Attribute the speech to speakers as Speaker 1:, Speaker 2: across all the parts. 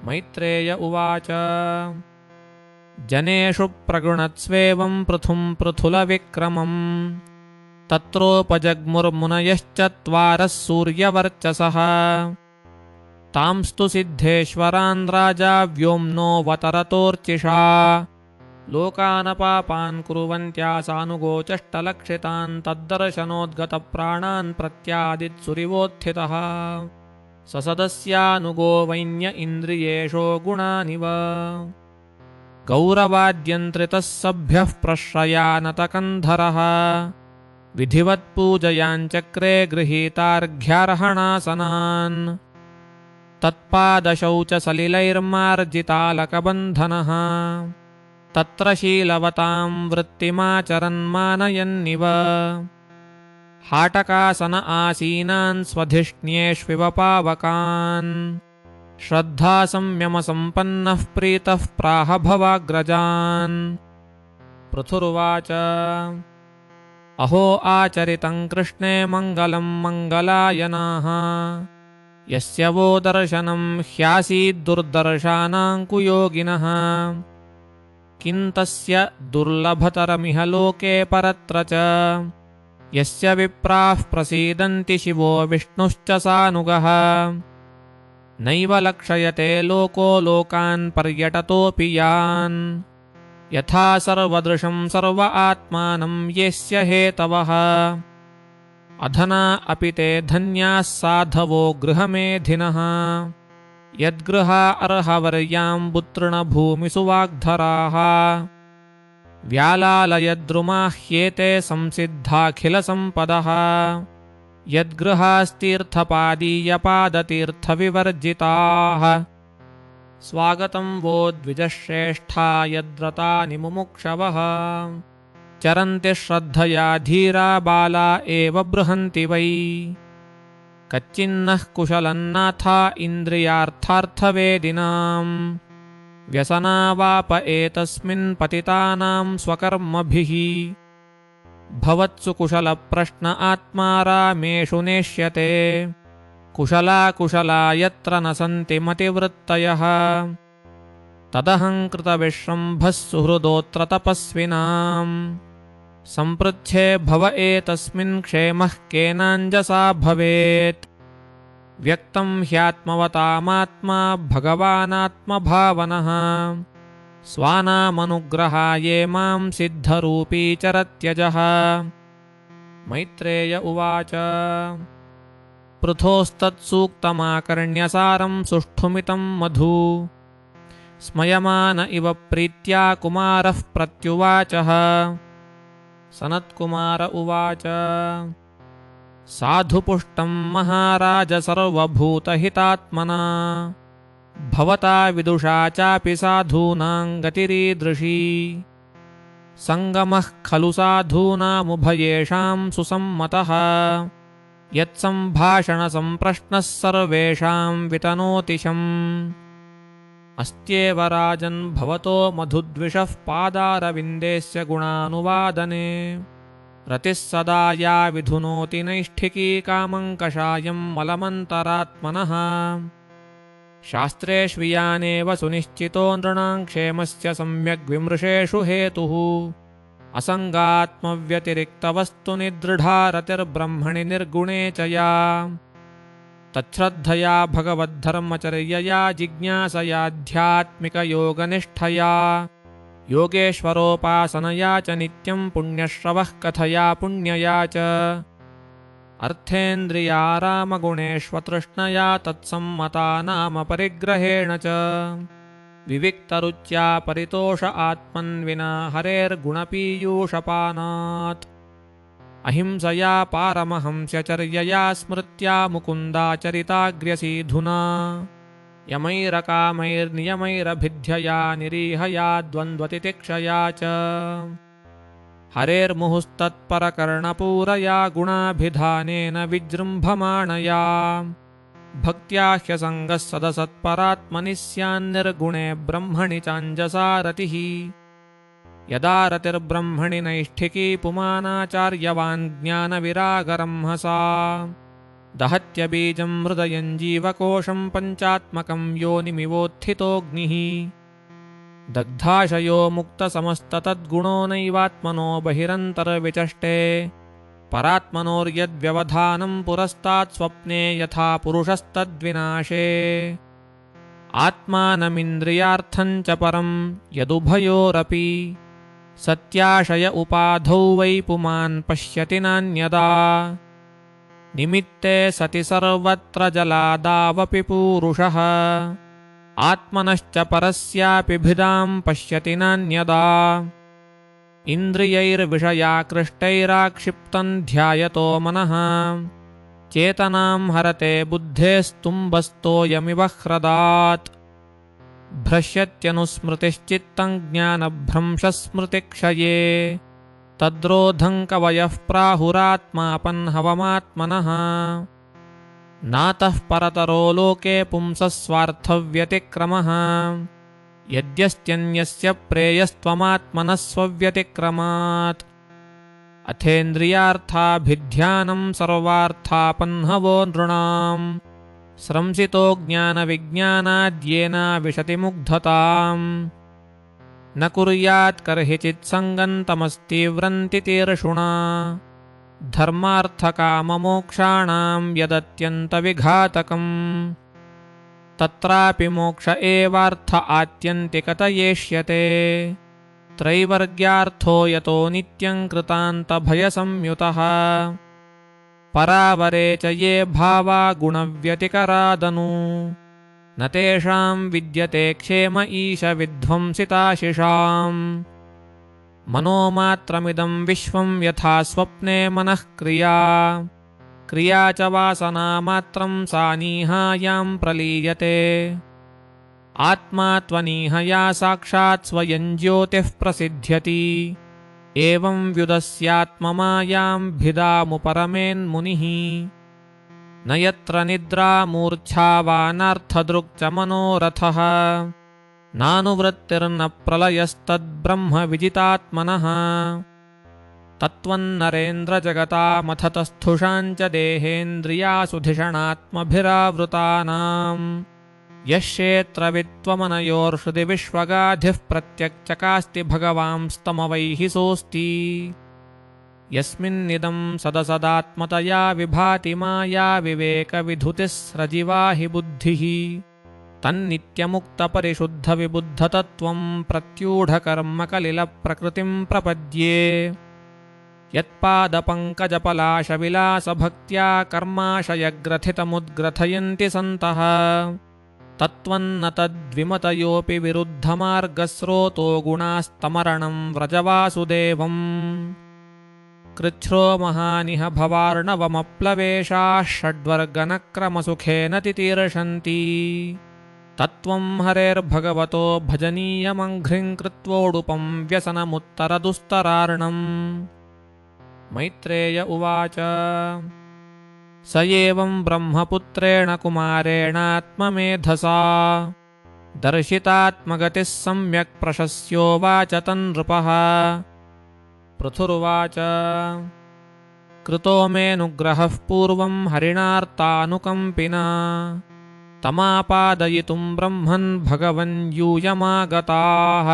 Speaker 1: मैत्रेय उवाच जनेषु प्रगृणत्स्वेवं पृथुं पृथुलविक्रमम् तत्रोपजग्मुर्मुनयश्चत्वारः सूर्यवर्चसः तांस्तु सिद्धेश्वरान् राजा व्योम्नोऽवतरतोऽर्चिषा लोकानपापान् कुर्वन्त्यासानुगोचष्टलक्षितान् तद्दर्शनोद्गतप्राणान् प्रत्यादित्सुरिवोत्थितः ससदस्यानुगो वैन्य इन्द्रियेषो गुणानिव गौरवाद्यन्त्रितः सभ्यः प्रश्रयानतकन्धरः विधिवत्पूजयाञ्चक्रे गृहीतार्घ्यार्हणासनान् तत्पादशौचसलिलैर्मार्जितालकबन्धनः तत्र शीलवतां वृत्तिमाचरन्मानयन्निव हाटकासन आसीनान् स्वधिष्ण्येष्विव पावकान् श्रद्धासंयमसम्पन्नः प्रीतः प्राह भवाग्रजान् पृथुरुवाच अहो आचरितं कृष्णे मङ्गलं मङ्गलायनाः यस्य वो दर्शनं ह्यासीद्दुर्दर्शानां कुयोगिनः किं तस्य दुर्लभतरमिह लोके परत्र च यस्य विप्राः प्रसीदन्ति शिवो विष्णुश्च सानुगः नैव लक्षयते लोको लोकान् पर्यटतोऽपि यान् यथा सर्वदृशं सर्व आत्मानं येस्य हेतवः अधना अपि ते धन्याः साधवो गृहमेधिनः यद्गृहा अर्हवर्याम्बुतृणभूमिषु वाग्धराः व्यालालयद्रुमाह्येते संसिद्धाखिलसम्पदः यद्गृहास्तीर्थपादीयपादतीर्थविवर्जिताः स्वागतं वो द्विजश्रेष्ठा यद्व्रतानि मुमुक्षवः चरन्ति श्रद्धया धीरा बाला एव बृहन्ति वै कच्चिन्नः कुशलन्नाथा इन्द्रियार्थार्थवेदिनाम् व्यसनावाप एतस्मिन् पतितानां स्वकर्मभिः भवत्सु कुशलप्रश्न आत्मा रामेषु नेष्यते कुशला यत्र न सन्ति मतिवृत्तयः तदहङ्कृतविश्रम्भः सुहृदोऽत्र तपस्विनाम् सम्पृच्छे भव एतस्मिन् क्षेमः केनाञ्जसा भवेत् व्यक्तं ह्यात्मवतामात्मा भगवानात्मभावनः स्वानामनुग्रहाये मां सिद्धरूपी चरत्यजः मैत्रेय उवाच पृथोस्तत्सूक्तमाकर्ण्यसारं सुष्ठुमितं मधु स्मयमान इव प्रीत्या कुमारः प्रत्युवाचः सनत्कुमार उवाच साधुपुष्टं महाराज सर्वभूतहितात्मना भवता विदुषा चापि साधूनां गतिरीदृशी सङ्गमः खलु साधूनामुभयेषां सुसम्मतः यत्सम्भाषणसम्प्रश्नः सर्वेषां वितनोतिशम् अस्त्येव राजन् भवतो मधुद्विषः पादारविन्देस्य गुणानुवादने रतिः सदा या विधुनोति नैष्ठिकी कामं कषायं मलमन्तरात्मनः शास्त्रेष्वियानेव सुनिश्चितो नृणां क्षेमस्य सम्यग्विमृशेषु हेतुः असङ्गात्मव्यतिरिक्तवस्तुनिदृढा रतिर्ब्रह्मणि निर्गुणे च या तच्छ्रद्धया भगवद्धर्मचर्यया जिज्ञासयाध्यात्मिकयोगनिष्ठया योगेश्वरोपासनया च नित्यं पुण्यश्रवः कथया पुण्यया च अर्थेन्द्रियारामगुणेष्वतृष्णया तत्सम्मता नाम परिग्रहेण च विविक्तरुच्या परितोष आत्मन्विना हरेर्गुणपीयूषपानात् अहिंसया पारमहंस्यचर्यया स्मृत्या मुकुन्दाचरिताग्र्यसीधुना यमैरकामैर्नियमैरभिध्यया निरीहया द्वन्द्वतितिक्षया च हरेर्मुहुस्तत्परकर्णपूरया गुणाभिधानेन विजृम्भमाणया भक्त्या ह्यसङ्गः सदसत्परात्मनि स्यान्निर्गुणे ब्रह्मणि चाञ्जसा रतिः यदा रतिर्ब्रह्मणि नैष्ठिकी पुमानाचार्यवान् ज्ञानविरागरंहसा दहत्यबीजं हृदयं जीवकोशं पञ्चात्मकं योनिमिवोत्थितोऽग्निः दग्धाशयो मुक्तसमस्ततद्गुणो नैवात्मनो बहिरन्तर्विचष्टे परात्मनोर्यद्व्यवधानं पुरस्तात् स्वप्ने यथा पुरुषस्तद्विनाशे आत्मानमिन्द्रियार्थं च परं यदुभयोरपि सत्याशय उपाधौ वै पुमान् पश्यति नान्यदा निमित्ते सति सर्वत्र जलादावपि पूरुषः आत्मनश्च परस्यापि भिदां पश्यति नान्यदा इन्द्रियैर्विषयाकृष्टैराक्षिप्तं ध्यायतो मनः चेतनां हरते बुद्धेस्तुम्बस्तोयमिव ह्रदात् भ्रश्यत्यनुस्मृतिश्चित्तं ज्ञानभ्रंशस्मृतिक्षये तद्रोधं कवयः प्राहुरात्मापन्हवमात्मनः नातः परतरो लोके पुंसः स्वार्थव्यतिक्रमः यद्यस्त्यन्यस्य प्रेयस्त्वमात्मनः स्वव्यतिक्रमात् अथेन्द्रियार्थाभिध्यानं सर्वार्थापन्हवो नृणाम् स्रंसितो ज्ञानविज्ञानाद्येना विशति मुग्धताम् न कुर्यात् कर्हिचित् सङ्गं तमस्तीव्रन्ति तीर्षुणा धर्मार्थकाममोक्षाणां यदत्यन्तविघातकम् तत्रापि मोक्ष एवार्थ आत्यन्तिकत येष्यते त्रैवर्ग्यार्थो यतो नित्यं कृतान्तभयसंयुतः परावरे च ये भावा गुणव्यतिकरादनु न तेषां विद्यते क्षेम ईश विध्वंसिताशिषाम् मनोमात्रमिदं विश्वं यथा स्वप्ने मनः क्रिया क्रिया च वासनामात्रं सा नीहायां प्रलीयते आत्मा त्वनीहया साक्षात् स्वयं ज्योतिः प्रसिद्ध्यति एवं व्युदस्यात्ममायां भिदामुपरमेन्मुनिः न यत्र निद्रा मूर्च्छा वा नार्थदृक् च मनोरथः नानुवृत्तिर्न प्रलयस्तद्ब्रह्म विजितात्मनः तत्त्वन्नरेन्द्रजगतामथतस्थुषां च देहेन्द्रियासुधिषणात्मभिरावृतानां यः क्षेत्रवित्त्वमनयोर्हृदि विश्वगाधिः प्रत्यक्चकास्ति भगवांस्तमवैः सोऽस्ति यस्मिन्निदं सदसदात्मतया विभाति माया विवेकविधुतिस्रजिवा हि बुद्धिः तन्नित्यमुक्तपरिशुद्धविबुद्धतत्त्वं प्रत्यूढकर्मकलिलप्रकृतिं प्रपद्ये यत्पादपङ्कजपलाशविलासभक्त्या कर्माशयग्रथितमुद्ग्रथयन्ति सन्तः तत्त्वन्न तद्विमतयोऽपि विरुद्धमार्गस्रोतो गुणास्तमरणं व्रजवासुदेवम् कृच्छ्रो महानिह भवार्णवमप्लवेशाः षड्वर्गनक्रमसुखेन तितीर्षन्ति तत्त्वं हरेर्भगवतो भजनीयमङ्घ्रिं कृत्वोडुपं व्यसनमुत्तरदुस्तरार्णम् मैत्रेय उवाच स एवं ब्रह्मपुत्रेण कुमारेणात्ममेधसा दर्शितात्मगतिः सम्यक् प्रशस्योवाच तन्नृपः पृथुरुवाच कृतो मेऽनुग्रहः पूर्वं हरिणार्तानुकम्पिना तमापादयितुं ब्रह्मन् भगवन् यूयमागताः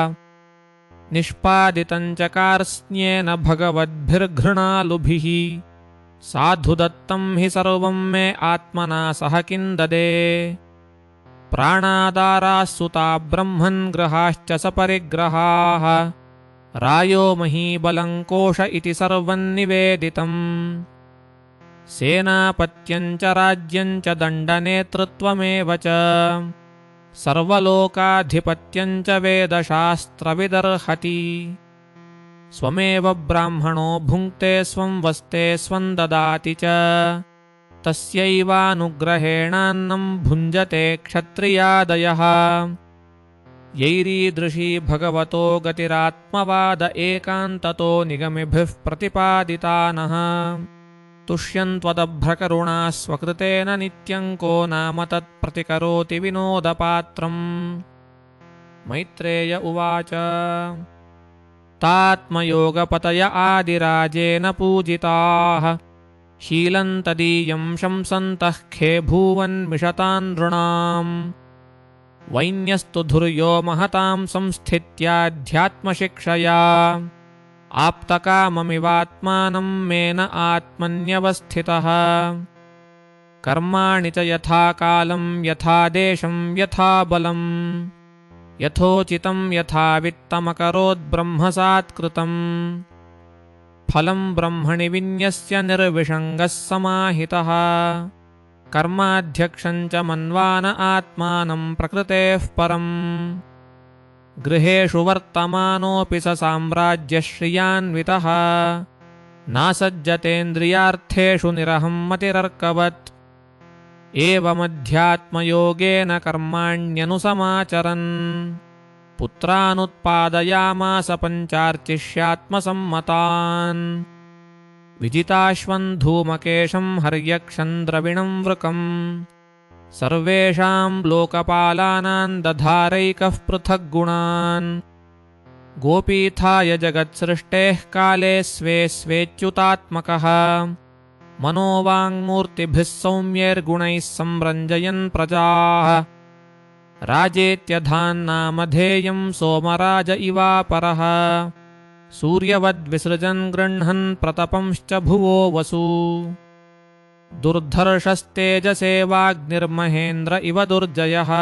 Speaker 1: निष्पादितं च कार्त्स्न्येन भगवद्भिर्घृणालुभिः साधु दत्तं हि सर्वं मे आत्मना सह किं ददे प्राणादाराः सुता ब्रह्मन् ग्रहाश्च सपरिग्रहाः रायो महीबलं कोश इति सर्वं निवेदितम् सेनापत्यं च राज्यं च दण्डनेतृत्वमेव च सर्वलोकाधिपत्यं च वेदशास्त्रविदर्हति स्वमेव ब्राह्मणो भुङ्क्ते स्वं वस्ते स्वं ददाति च तस्यैवानुग्रहेणान्नं भुञ्जते क्षत्रियादयः यैरीदृशी भगवतो गतिरात्मवाद एकान्ततो निगमिभिः प्रतिपादितानः तुष्यन्त्वदभ्रकरुणा स्वकृतेन नित्यं को नाम तत्प्रतिकरोति विनोदपात्रम् मैत्रेय उवाच तात्मयोगपतय आदिराजेन पूजिताः शीलं तदीयं शंसन्तः खे भूवन्मिषतान् नृणाम् वैन्यस्तु धुर्यो महतां संस्थित्याध्यात्मशिक्षया आप्तकाममिवात्मानं मेन आत्मन्यवस्थितः कर्माणि च यथा कालं यथा देशं यथा बलं यथोचितं यथा वित्तमकरोद्ब्रह्मसात्कृतम् फलं ब्रह्मणि विन्यस्य निर्विषङ्गः समाहितः कर्माध्यक्षं च मन्वान आत्मानं प्रकृतेः परम् गृहेषु वर्तमानोऽपि स साम्राज्यश्रियान्वितः नासज्जतेन्द्रियार्थेषु निरहं मतिरर्कवत् एवमध्यात्मयोगेन कर्माण्यनुसमाचरन् पुत्रानुत्पादयामास पञ्चार्चिष्यात्मसम्मतान् विजिताश्वं धूमकेशं हर्यक्षं द्रविणं वृकम् सर्वेषां लोकपालानां दधारैकः पृथग्गुणान् गोपीथाय जगत्सृष्टेः काले स्वे स्वेच्युतात्मकः मनोवाङ्मूर्तिभिः सौम्यैर्गुणैः संरञ्जयन् प्रजाः राजेत्यधान्नामधेयं सोमराज इवापरः सूर्यवद्विसृजन् गृह्णन् प्रतपंश्च भुवो वसु दुर्धर्षस्तेजसेवाग्निर्महेन्द्र इव दुर्जयः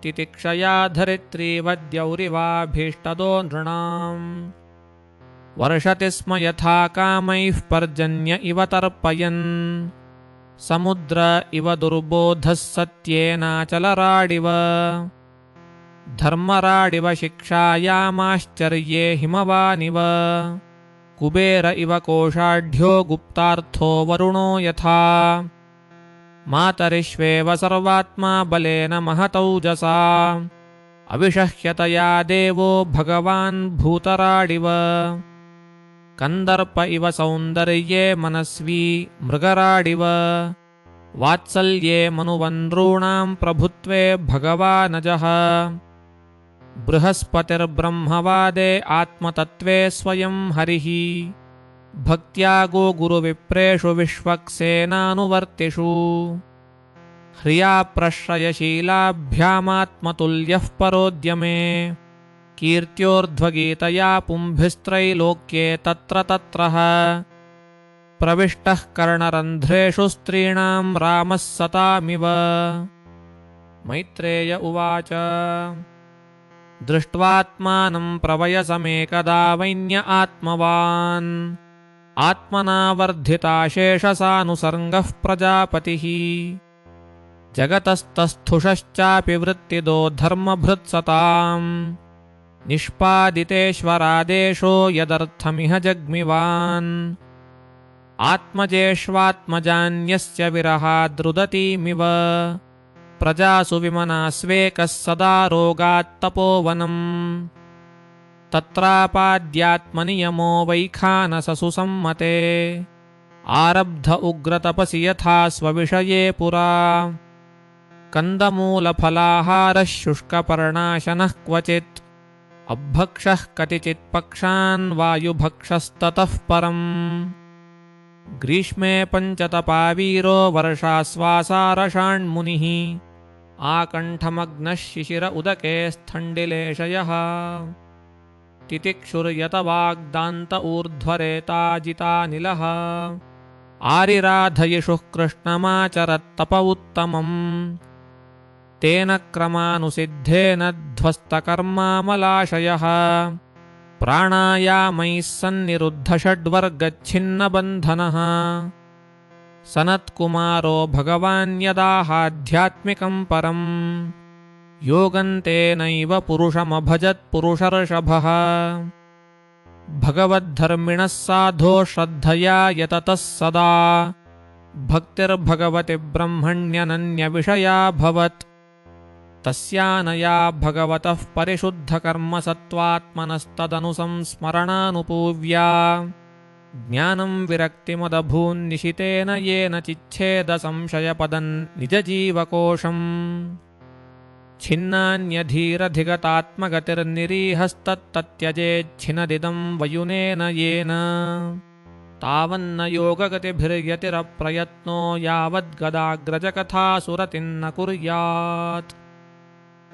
Speaker 1: तितिक्षया धरित्रीवद्यौरिवाभीष्टदो नृणाम् वर्षति स्म यथा कामैः पर्जन्य इव तर्पयन् समुद्र इव दुर्बोधः सत्येनाचलराडिव धर्मराडिव शिक्षायामाश्चर्ये हिमवानिव कुबेर इव कोषाढ्यो गुप्तार्थो वरुणो यथा मातरिष्वेव सर्वात्मा बलेन महतौजसा अविषह्यतया देवो भगवान् भूतराडिव कन्दर्प इव सौन्दर्ये मनस्वी मृगराडिव वात्सल्ये मनुवन्द्रूणां प्रभुत्वे भगवानजः बृहस्पतिर्ब्रह्मवादे आत्मतत्त्वे स्वयं हरिः भक्त्या गोगुरुविप्रेषु विश्वक्सेनानुवर्तिषु ह्रिया प्रश्रयशीलाभ्यामात्मतुल्यः परोद्यमे कीर्त्योर्ध्वगीतया पुंभिस्त्रैलोक्ये तत्र तत्रः प्रविष्टः कर्णरन्ध्रेषु स्त्रीणां रामः सतामिव मैत्रेय उवाच दृष्ट्वात्मानं प्रवयसमेकदा वैन्य आत्मवान् आत्मना वर्धिताशेषसानुसर्गः प्रजापतिः जगतस्तस्थुषश्चापि वृत्तिदो धर्मभृत्सताम् निष्पादितेश्वरादेशो यदर्थमिह जग्मिवान् आत्मजेष्वात्मजान्यस्य विरहाद्रुदतीमिव प्रजासु विमनास्वेकः सदा रोगात्तपोवनम् तत्रापाद्यात्मनियमो वैखानससु सम्मते आरब्ध उग्रतपसि यथा स्वविषये पुरा कन्दमूलफलाहारः शुष्कपर्णाशनः क्वचित् अभक्षः कतिचित्पक्षान् वायुभक्षस्ततः परम् ग्रीष्मे पञ्चतपावीरो वर्षाश्वासारषाण्मुनिः आकण्ठमग्नः शिशिर उदके स्थण्डिलेशयः तितिक्षुर्यतवाग्दान्त ऊर्ध्वरेताजितानिलः आरिराधयिषुः कृष्णमाचरत्तप उत्तमम् तेन क्रमानुसिद्धेन ध्वस्तकर्मामलाशयः प्राणायामैः सन्निरुद्धषड्वर्गच्छिन्नबन्धनः सनत्कुमारो भगवान् यदाहाध्यात्मिकं परम् योगन्तेनैव पुरुषमभजत्पुरुषर्षभः भगवद्धर्मिणः साधो श्रद्धया यततः सदा भक्तिर्भगवति ब्रह्मण्यनन्यविषयाभवत् तस्यानया भगवतः परिशुद्धकर्मसत्त्वात्मनस्तदनुसंस्मरणानुपूव्या ज्ञानं विरक्तिमदभून्निशितेन येन चिच्छेदसंशयपदं निजजीवकोशम् छिन्नान्यधीरधिगतात्मगतिर्निरीहस्तत्तत्यजेच्छिनदिदं वयुनेन येन तावन्न योगगतिभिर्यतिरप्रयत्नो यावद्गदाग्रजकथासुरतिन्न कुर्यात्।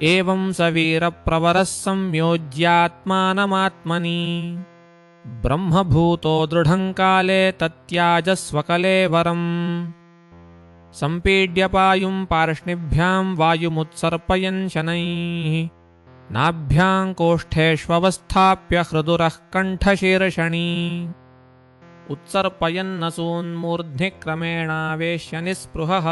Speaker 1: एवं स वीरप्रवरः संयोज्यात्मानमात्मनि ब्रह्मभूतो दृढं काले तत्याजस्वकलेवरम्। सम्पीड्यपायुं पार्ष्णिभ्यां वायुमुत्सर्पयन् शनैः नाभ्यां कोष्ठेष्वस्थाप्य हृदुरः कण्ठशीर्षणी उत्सर्पयन्नसून्मूर्ध्नि क्रमेणावेश्य निःस्पृहः।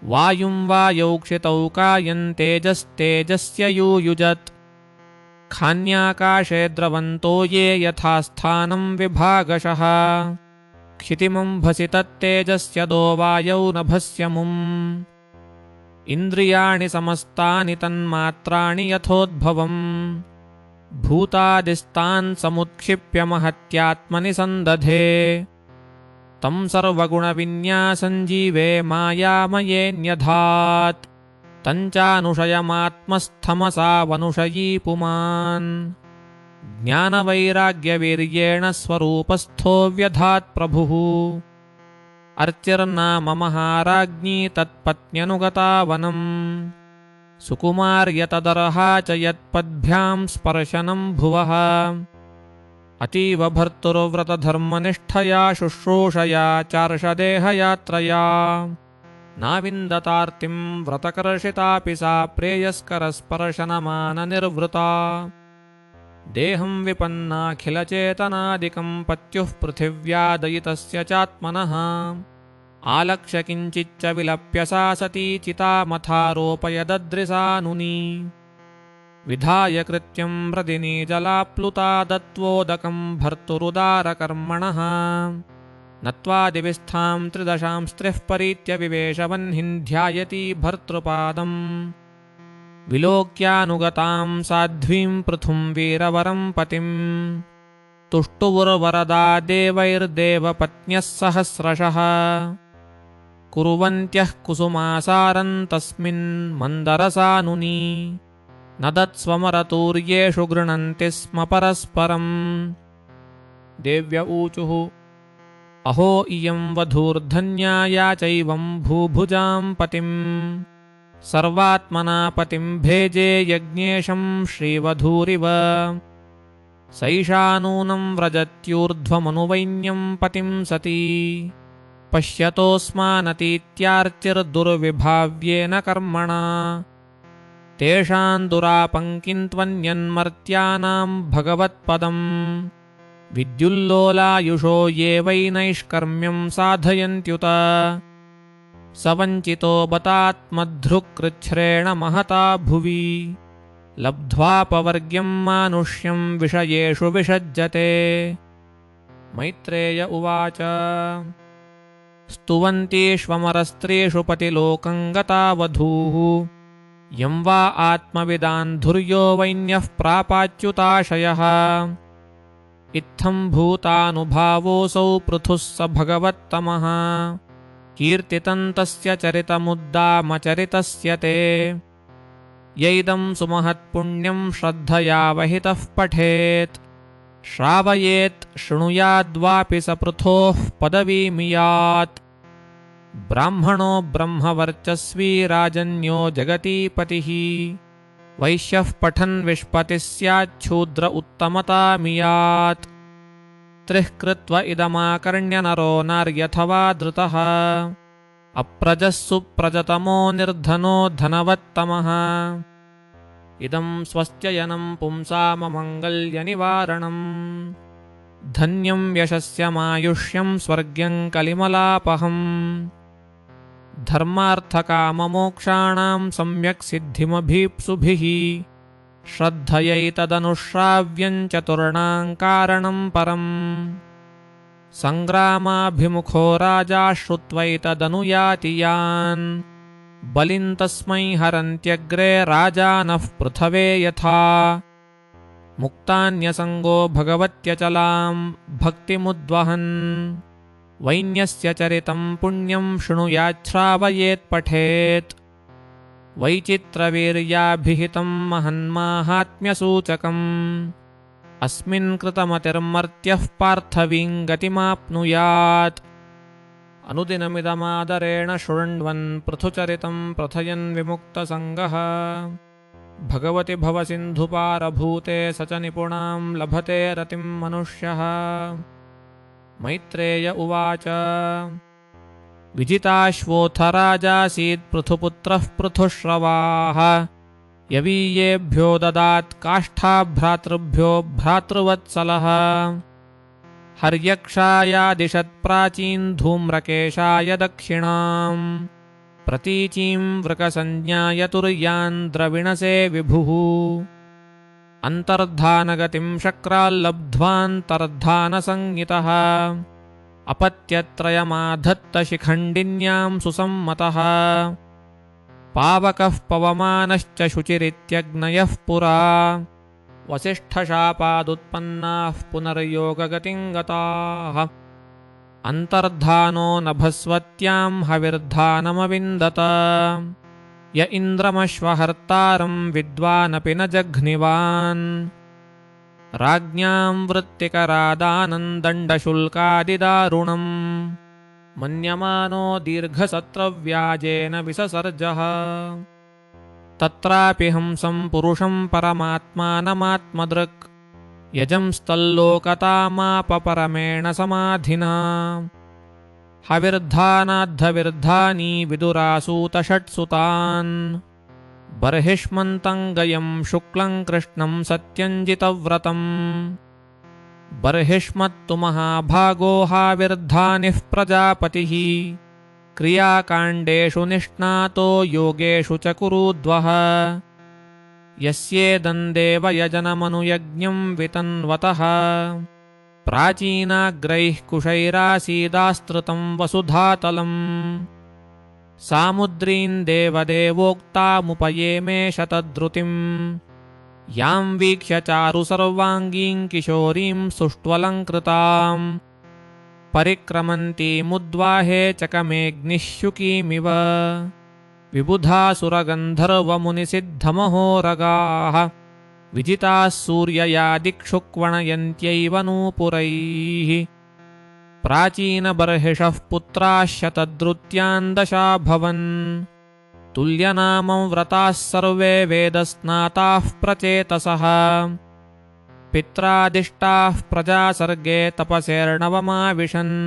Speaker 1: वायुं वायौक्षितौकायं तेजस्तेजस्य यूयुजत्। खान्याकाशे द्रवन्तो ये यथा स्थानं विभागशः। क्षितिमंभसि तत्तेजस्य दो वायौ नभस्य मुम्। इन्द्रियाणि समस्तानि तन्मात्राणि यथोद्भवम्। भूतादिस्तान् समुत्क्षिप्य महत्यात्मनि सन्दधे। तं सर्वगुणविन्यासं जीवे मायामये न्यधात्। तञ्चानुशयमात्मस्थमसा वनुषयी पुमान्। ज्ञानवैराग्यवीर्येण स्वरूपस्थो व्यधात् प्रभुः। अर्चिर्नाम महाराज्ञी तत्पत्न्यनुगता वनम्। सुकुमार्यतदर्हा च यत्पद्भ्यां स्पर्शनं भुवः। अतीव भर्तुर्व्रतधर्मनिष्ठया शुश्रूषया चार्षदेहयात्रया। नाविन्दतार्तिं व्रतकर्षितापि सा प्रेयस्करस्पर्शनमाननिर्वृता। देहं विपन्नाखिलचेतनादिकं पत्युः पृथिव्यादयितस्य चात्मनः। आलक्ष्य किञ्चिच्च विलप्य सा सती चितामथारोपयदद्रिसानुनी। विधाय कृत्यं व्रदिनी जलाप्लुता दत्वोदकं भर्तुरुदारकर्मणः। नत्वादिविस्थां त्रिदशां स्त्रिः परीत्य विवेशवह्निं ध्यायति भर्तृपादम्। विलोक्यानुगतां साध्वीं पृथुं वीरवरं पतिं। तुष्टुवुर्वरदा देवैर्देवपत्न्यः सहस्रशः। कुर्वन्त्यः कुसुमासारं तस्मिन् मन्दरसानुनी। नदत्स्वमरतूर्येषु गृह्णन्ति स्म परस्परम्। देव्य ऊचुः अहो इयं वधूर्धन्या या चैवं भूभुजां पतिम्। सर्वात्मना पतिं भेजे यज्ञेशं श्रीवधूरिव। सैषा नूनं व्रजत्यूर्ध्वमनुवैन्यं पतिं सती। पश्यतोऽस्मानतीत्यार्चिर्दुर्विभाव्येन कर्मणा। तेषां दुरापङ्किन्त्वन्यन्मर्त्यानां भगवत्पदम्। विद्युल्लोलायुषो ये वै नैष्कर्म्यं साधयन्त्युत। स वञ्चितो बतात्मधृक्कृच्छ्रेण महता भुवि। लब्ध्वापवर्ग्यं मानुष्यं विषयेषु विषज्जते। मैत्रेय उवाच स्तुवन्तीष्वमरस्त्रीषु पतिलोकं गता वधूः। यं वा आत्मविदान् धुर्यो वैन्यः प्रापाच्युताशयः। इत्थं भूतानुभावोऽसौ पृथुः स भगवत्तमः। कीर्तितं तस्य चरितमुद्दामचरितस्य ते। यैदं सुमहत्पुण्यं श्रद्धया वहितः पठेत्। श्रावयेत् शृणुयाद्वापि स पृथोः पदवीमियात्। ब्राह्मणो ब्रह्मवर्चस्वी राजन्यो जगतीपतिः। वैश्यः पठन् विष्पतिः स्याच्छूद्र उत्तमतामियात्। त्रिः कृत्व इदमाकर्ण्य नरो नार्यथवा धृतः। अप्रजः सुप्रजतमो निर्धनो धनवत्तमः। इदं स्वस्त्ययनं पुंसाममङ्गल्यनिवारणम्। धन्यं यशस्यमायुष्यं स्वर्ग्यं कलिमलापहम्। धर्मार्थकाममोक्षाणां सम्यक् सिद्धिमभीप्सुभिः। श्रद्धयैतदनुश्राव्यं चतुर्णां कारणं परम्। सङ्ग्रामाभिमुखो राजा श्रुत्वैतदनुयाति यान्। बलिं तस्मै हरन्त्यग्रे राजानः पृथवे यथा। मुक्तान्यसङ्गो भगवत्यचलां भक्तिमुद्वहन्। वैन्यस्य चरितं पुण्यं शृणुयाच्छ्रावयेत्पठेत्। वैचित्रवीर्याभिहितं महन्माहात्म्यसूचकम्। अस्मिन् कृतमतिर्मर्त्यः पार्थवीं गतिमाप्नुयात्। अनुदिनमिदमादरेण शृण्वन् पृथुचरितं प्रथयन् विमुक्तसङ्गः भगवति भवसिन्धुपारभूते स च निपुणां लभते रतिं मनुष्यः। मैत्रेय उवाच विजिताश्वोऽथ राजासीत् पृथुपुत्रः पृथुश्रवाः यवीयेभ्यो ददात् काष्ठाभ्रातृभ्यो भ्रातृवत्सलः हर्यक्षायादिशत् प्राचीन् धूम्रकेशाय दक्षिणाम् प्रतीचीं वृकसंज्ञाय तुर्यान् द्रविणसे विभुः अन्तर्धानगतिं शक्राल्लब्ध्वान्तर्धानसंज्ञितः अपत्यत्रयमाधत्तशिखण्डिन्यां सुसम्मतः पावकः पवमानश्च शुचिरित्यग्नयः पुरा वसिष्ठशापादुत्पन्नाः पुनर्योगगतिं गताः अन्तर्धानो नभस्वत्यां हविर्धानमविन्दत य इन्द्रमश्वहर्तारं विद्वानपि न जघ्निवान् राज्ञां वृत्तिकरादानन्दण्डशुल्कादिदारुणम् मन्यमानो दीर्घसत्रव्याजेन विससर्जः तत्रापि हंसं पुरुषं परमात्मानमात्मदृक् यजंस्तल्लोकतामापपरमेण समाधिना हविर्धानाद्धविर्धानी विदुरासूतषट्सुतान् बर्हिष्मन्तं गयं शुक्लं कृष्णं सत्यञ्जितव्रतम् बर्हिष्मत्तु महाभागो हाविर्धानिः प्रजापतिः क्रियाकाण्डेषु निष्णातो योगेषु च कुरुद्वः यस्येदन्देवयजनमनुयज्ञं वितन्वतः प्राचीनाग्रैः कुशैरासीदास्तृतं वसुधातलम् सामुद्रीं देवदेवोक्तामुपयेमे शतद्रुतिम् यां वीक्ष्य चारु सर्वाङ्गीं किशोरीं सुष्ट्वलङ्कृताम् परिक्रमन्तीमुद्वाहे चकमेऽग्निःशुकीमिव विबुधासुरगन्धर्वमुनिसिद्धमहोरगाः विजिताः सूर्यया दिक्षु क्वणयन्त्यैव नूपुरैः प्राचीनबर्हिषः पुत्राः शतद्रुत्यान् दशाभवन् तुल्यनामं व्रताः सर्वे वेदस्नाताः प्रचेतसः पित्रादिष्टाः प्रजासर्गे तपसेर्णवमाविशन्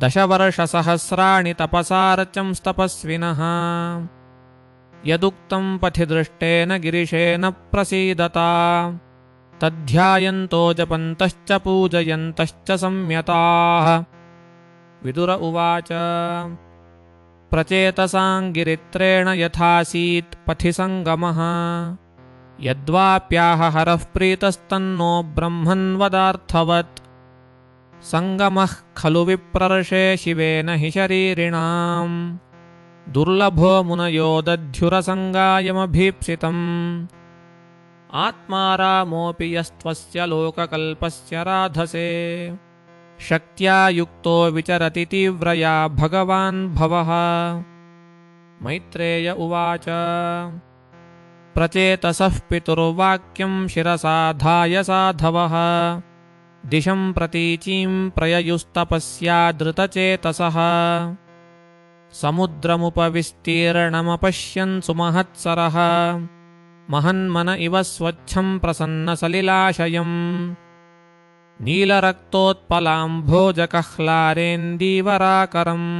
Speaker 1: दशवर्षसहस्राणि तपसार्चंस्तपस्विनः यदुक्तं पथि दृष्टेन गिरिशेन प्रसीदता तद्ध्यायन्तो जपन्तश्च पूजयन्तश्च संयताः। विदुर उवाच प्रचेतसाङ्गिरित्रेण यथासीत् पथि सङ्गमः यद्वाप्याह हरः प्रीतस्तन्नो ब्रह्मन्वदार्थवत् सङ्गमः खलु विप्रर्षे शिवेन हि शरीरिणाम् दुर्लभो मुनयो दध्युरसङ्गायमभीप्सितम् आत्मारामोऽपि यस्त्वस्य लोककल्पस्य राधसे शक्त्या युक्तो विचरति तीव्रया भगवान् भवः। मैत्रेय उवाच प्रचेतसः पितुर्वाक्यं शिरसाधाय साधवः दिशं प्रतीचीं प्रययुस्तपस्या धृतचेतसः समुद्रमुपविस्तीर्णमपश्यन् सुमहत्सरः महन्मन इव स्वच्छं प्रसन्नसलिलाशयम् नीलरक्तोत्पलाम्भोजकह्लारेन्दीवराकरम्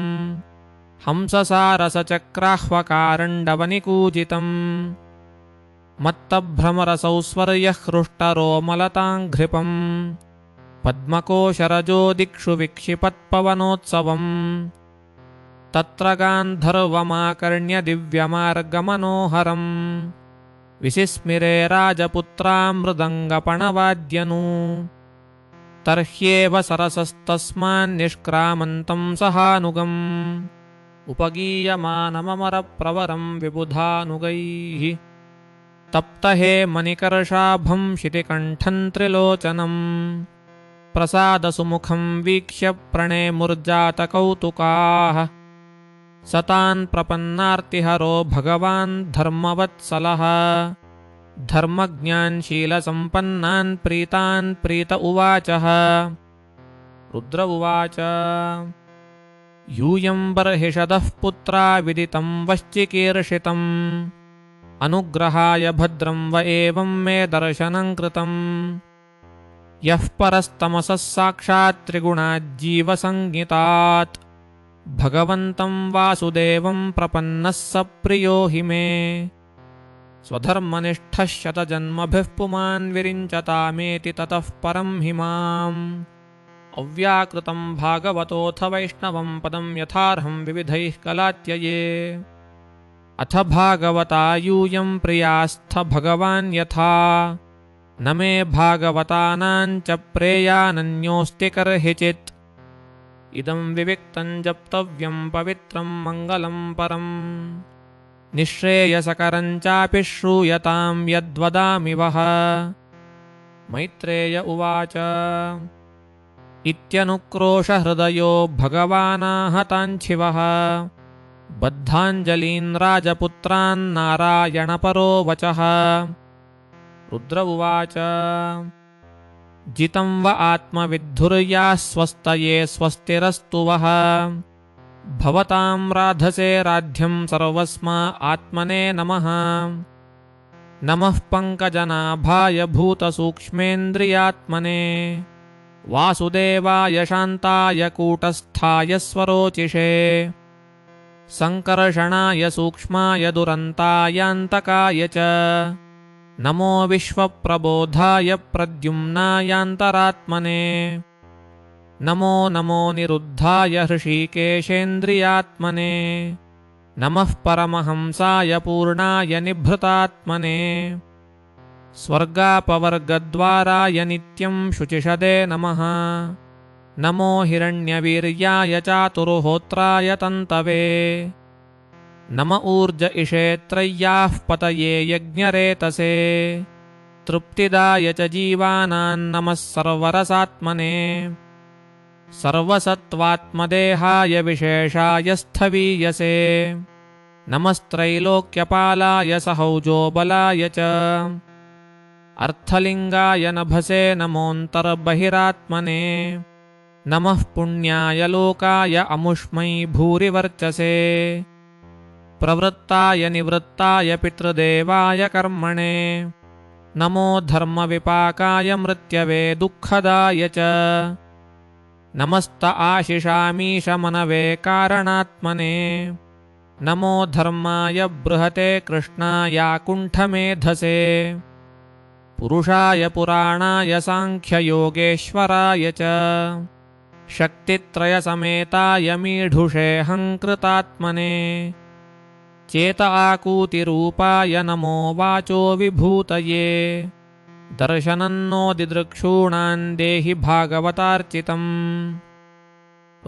Speaker 1: हंससारसचक्राह्वकारण्डवनिकूजितम् मत्तभ्रमरसौस्वर्यः हृष्टरोमलताङ्घ्रिपम् पद्मकोशरजो दिक्षु विक्षिपत्पवनोत्सवम् तत्र गान्धर्वमाकर्ण्य दिव्यमार्गमनोहरम् विसिस्मिरे राजपुत्रा मृदङ्गपणवाद्यनु तर्ह्येव सरसस्तस्मान्निष्क्रामन्तं सहानुगम् उपगीयमानममरप्रवरं विबुधानुगैः तप्तहे मणिकर्षाभं शितिकण्ठं त्रिलोचनम् प्रसादसुमुखं वीक्ष्य प्रणेमुर्जातकौतुकाः सतान् प्रपन्नार्तिहरो भगवान् धर्मवत्सलः धर्मज्ञानशीलसम्पन्नान् प्रीतान् प्रीत उवाचः। रुद्र उवाच यूयं बर्हिषदः पुत्रा विदितं वश्चिकीर्षितम् अनुग्रहाय भद्रं व एवं मे दर्शनं कृतम् यः परस्तमसः साक्षात् त्रिगुणाज्जीवसंज्ञितात् भगवन्तं वासुदेवं प्रपन्नः स प्रियो हि मे स्वधर्मनिष्ठः शतजन्मभिः पुमान् विरिञ्चतामेति ततः परं हि माम् अव्याकृतं भागवतोऽथ वैष्णवं पदं यथार्हं विविधैः कलात्यये अथ भागवता यूयं प्रियास्थ भगवान् यथा न मे भागवतानां च प्रेयानन्योऽस्ति कर्हिचित् इदं विविक्तं जप्तव्यं पवित्रं मङ्गलं परम् निःश्रेयसकरं चापि श्रूयतां यद्वदामि वः। मैत्रेय उवाच इत्यनुक्रोशहृदयो भगवानाहताञ्छिवः बद्धाञ्जलीन् राजपुत्रान् नारायणपरो वचः। रुद्र उवाच जितं व आत्मविद्धुर्याः स्वस्तये स्वस्तिरस्तु वः भवतां राधसे राध्यं सर्वस्मा आत्मने नमः। नमः पङ्कजनाभाय भूतसूक्ष्मेन्द्रियात्मने वासुदेवाय शान्ताय कूटस्थाय स्वरोचिषे संकर्षणाय सूक्ष्माय दुरन्तायान्तकाय च नमो विश्वप्रबोधाय प्रद्युम्नायान्तरात्मने नमो नमो निरुद्धाय हृषीकेशेन्द्रियात्मने नमः परमहंसाय पूर्णाय निभृतात्मने स्वर्गापवर्गद्वाराय नित्यं शुचिषदे नमः। नमो हिरण्यवीर्याय चातुर्होत्राय तन्तवे नम ऊर्ज इषेत्रय्याः पतये यज्ञरेतसे तृप्तिदाय च जीवानां नमः सर्वरसात्मने सर्वसत्त्वात्मदेहाय विशेषाय स्थवीयसे नमस्त्रैलोक्यपालाय सहौजोबलाय च अर्थलिङ्गाय नभसे नमोऽन्तर्बहिरात्मने नमः पुण्याय लोकाय अमुष्मै भूरिवर्चसे प्रवृत्ताय निवृत्ताय पितृदेवाय कर्मणे नमो धर्मविपाकाय मृत्यवे दुःखदाय च नमस्त आशिषामीशमनवे कारणात्मने नमो धर्माय बृहते कृष्णायाकुण्ठमेधसे पुरुषाय पुराणाय साङ्ख्ययोगेश्वराय च शक्तित्रयसमेताय मीढुषेऽहङ्कृतात्मने चेत आकूतिरूपाय नमो वाचो विभूतये दर्शनं नो दिदृक्षूणां देहि भागवतार्चितम्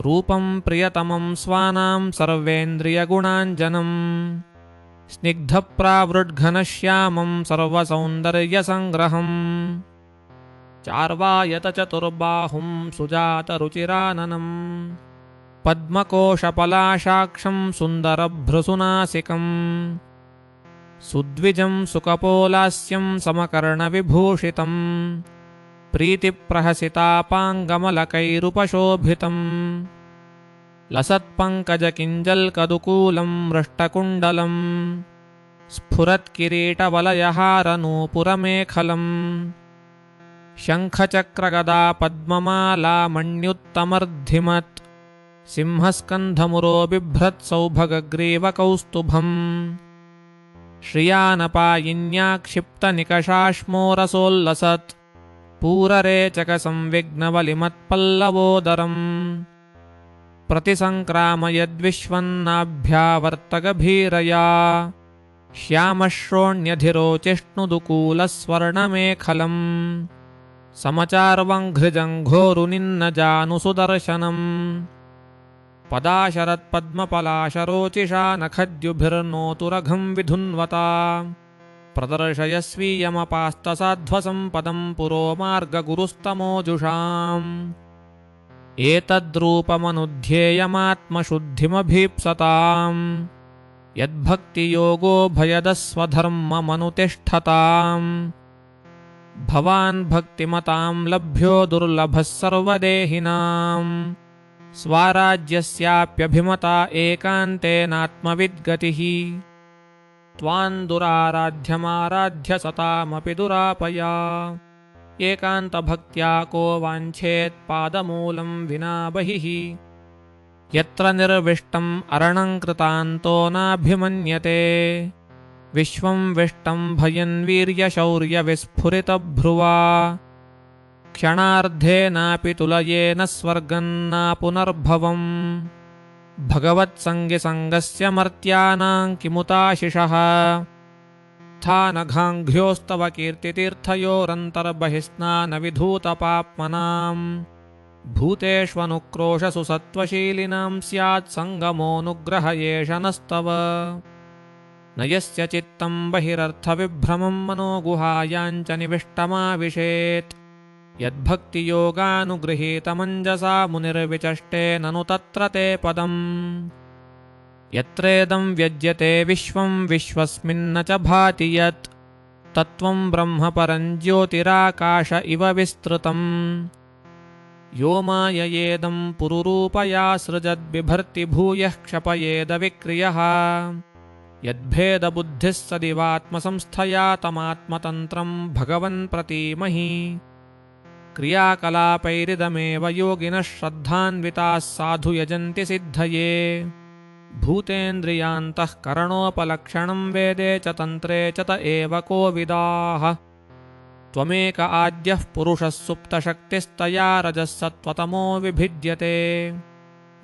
Speaker 1: रूपं प्रियतमं स्वानां सर्वेन्द्रियगुणाञ्जनम् स्निग्धप्रावृड्घनश्यामं सर्वसौन्दर्यसङ्ग्रहम् चार्वायतचतुर्बाहुं सुजातरुचिराननम् पद्मकोशपलाशाक्षं सुन्दरभ्रुसुनासिकम् सुद्विजं सुकपोलास्यं समकर्णविभूषितम् प्रीतिप्रहसितापाङ्गमलकैरुपशोभितम् लसत्पङ्कजकिञ्जल्कदुकूलं मृष्टकुण्डलम् स्फुरत्किरीटवलयहारनूपुरमेखलम् शङ्खचक्रगदापद्ममालामण्युत्तमर्धिमत् सिंहस्कन्धमुरो बिभ्रत्सौभगग्रीवकौस्तुभम् श्रियानपायिन्या क्षिप्तनिकषाश्मोरसोल्लसत् पूररेचकसंविघ्नवलिमत्पल्लवोदरम् प्रतिसङ्क्रामयद्विश्वन्नाभ्यावर्तगभीरया श्यामश्रोण्यधिरोचिष्णुदुकूलस्वर्णमेखलम् समचार्वङ्घ्रिजङ्घोरुनिन्नजानुसुदर्शनम् पदाशरत्पद्मपलाशरोचिषा नखद्युभिर्नोतुरघं विधुन्वता प्रदर्शयस्वीयमपास्तसाध्वसम्पदं पुरो मार्गगुरुस्तमोजुषाम् एतद्रूपमनुध्येयमात्मशुद्धिमभीप्सताम् यद्भक्तियोगो भयदस्वधर्ममनुतिष्ठताम् भवान् भक्तिमतां लभ्यो दुर्लभः सर्वदेहिनाम् स्वाराज्यस्याप्यभिमता एकान्तेनात्मविद्गतिः त्वां दुराराध्यमाराध्य सतामपि दुरापया एकान्तभक्त्या को वाञ्छेत् पादमूलं विना बहिः यत्र निर्विष्टम् अरणं कृतान्तो नाभिमन्यते विश्वं विष्टं भयन् वीर्यशौर्यविस्फुरितभ्रुवा क्षणार्धेनापि तुलयेन स्वर्गं न पुनर्भवम् भगवत्सङ्गिसङ्गस्य मर्त्यानां किमुताशिषः स्थानघाङ्घ्योस्तव कीर्तितीर्थयोरन्तर्बहिस्नानविधूतपाप्मनाम् भूतेष्वनुक्रोशसु सत्त्वशीलिनां स्यात् सङ्गमोऽनुग्रह एष नस्तव न यस्य चित्तं बहिरर्थविभ्रमं मनोगुहायाञ्च निविष्टमाविशेत् यद्भक्तियोगानुगृहीतमञ्जसा मुनिर्विचष्टे ननु तत्र ते पदम् यत्रेदं व्यज्यते विश्वं विश्वस्मिन्न च भाति यत् तत्त्वं ब्रह्म परं ज्योतिराकाश इव विस्तृतम् यो माययेदं पुरुरूपया सृजद्बिभर्ति भूयः क्षपयेदविक्रियः यद्भेदबुद्धिः सदिवात्मसंस्थया तमात्मतन्त्रं भगवन् प्रतीमहि क्रियाकलापैरिदमेव योगिनः श्रद्धान्विताः साधु यजन्ति सिद्धये भूतेन्द्रियान्तःकरणोपलक्षणं वेदे च तन्त्रे च त एव कोविदाः त्वमेक आद्यः पुरुषः सुप्तशक्तिस्तया रजः सत्त्वतमो विभिद्यते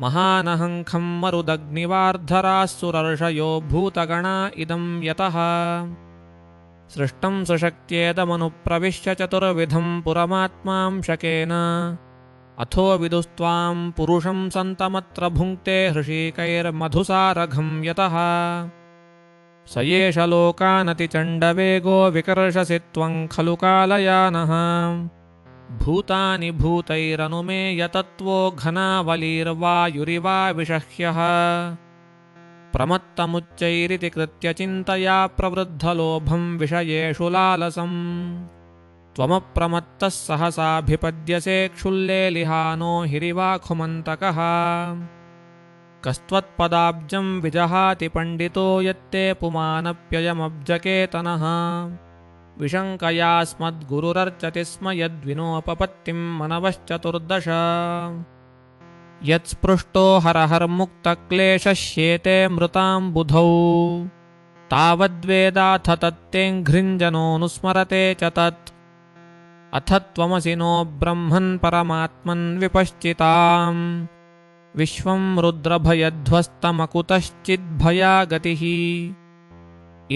Speaker 1: महानहङ्खं मरुदग्निवार्धराः सुरर्षयो भूतगणा इदं यतः सृष्टं सुशक्त्येदमनुप्रविश्य चतुर्विधं पुरमात्मां शकेन अथो विदुस्त्वां पुरुषं सन्तमत्र भुङ्क्ते हृषीकैर्मधुसारघं यतः स एष लोकानतिचण्डवेगो विकर्षसि त्वं खलु कालयानः भूतानि भूतैरनुमेयतत्त्वो घनावलीर्वायुरिवाविषह्यः प्रमत्तमुच्चैरिति कृत्य चिन्तया प्रवृद्धलोभं विषयेषु लालसम् त्वमप्रमत्तः सहसाभिपद्यसे क्षुल्लेलिहानो हिरिवाखुमन्तकः कस्त्वत्पदाब्जं विजहाति पण्डितो यत्ते पुमानप्ययमब्जकेतनः विशङ्कयास्मद्गुरुरर्चति स्म यद्विनोपपत्तिं मनवश्चतुर्दश यत्स्पृष्टो हरहर्मुक्तक्लेशश्येते मृतां बुधौ तावद्वेदाथ तत्तेऽङ्घ्रिञ्जनोऽनुस्मरते च तत् अथ त्वमसि नो ब्रह्मन् परमात्मन् विपश्चिताम् विश्वं रुद्रभयध्वस्तमकुतश्चिद्भया गतिः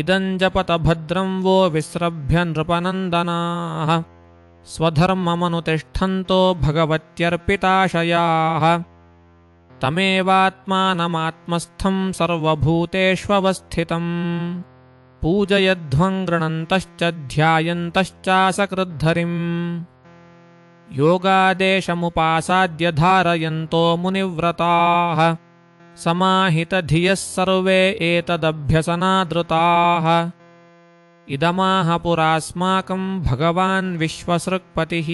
Speaker 1: इदं जपत भद्रं वो विस्रभ्य नृपनन्दनाः स्वधर्ममनुतिष्ठन्तो भगवत्यर्पिताशयाः तमेवात्मानमात्मस्थं सर्वभूतेष्वस्थितं पूजयध्वं गृणन्तश्च ध्यायन्तश्चासकृद्धरिम् योगादेशमुपासाद्य धारयन्तो मुनिव्रताः समाहितधियः सर्वे एतदभ्यसनादृताः इदमाह पुरास्माकं भगवान् विश्वसृक्पतिः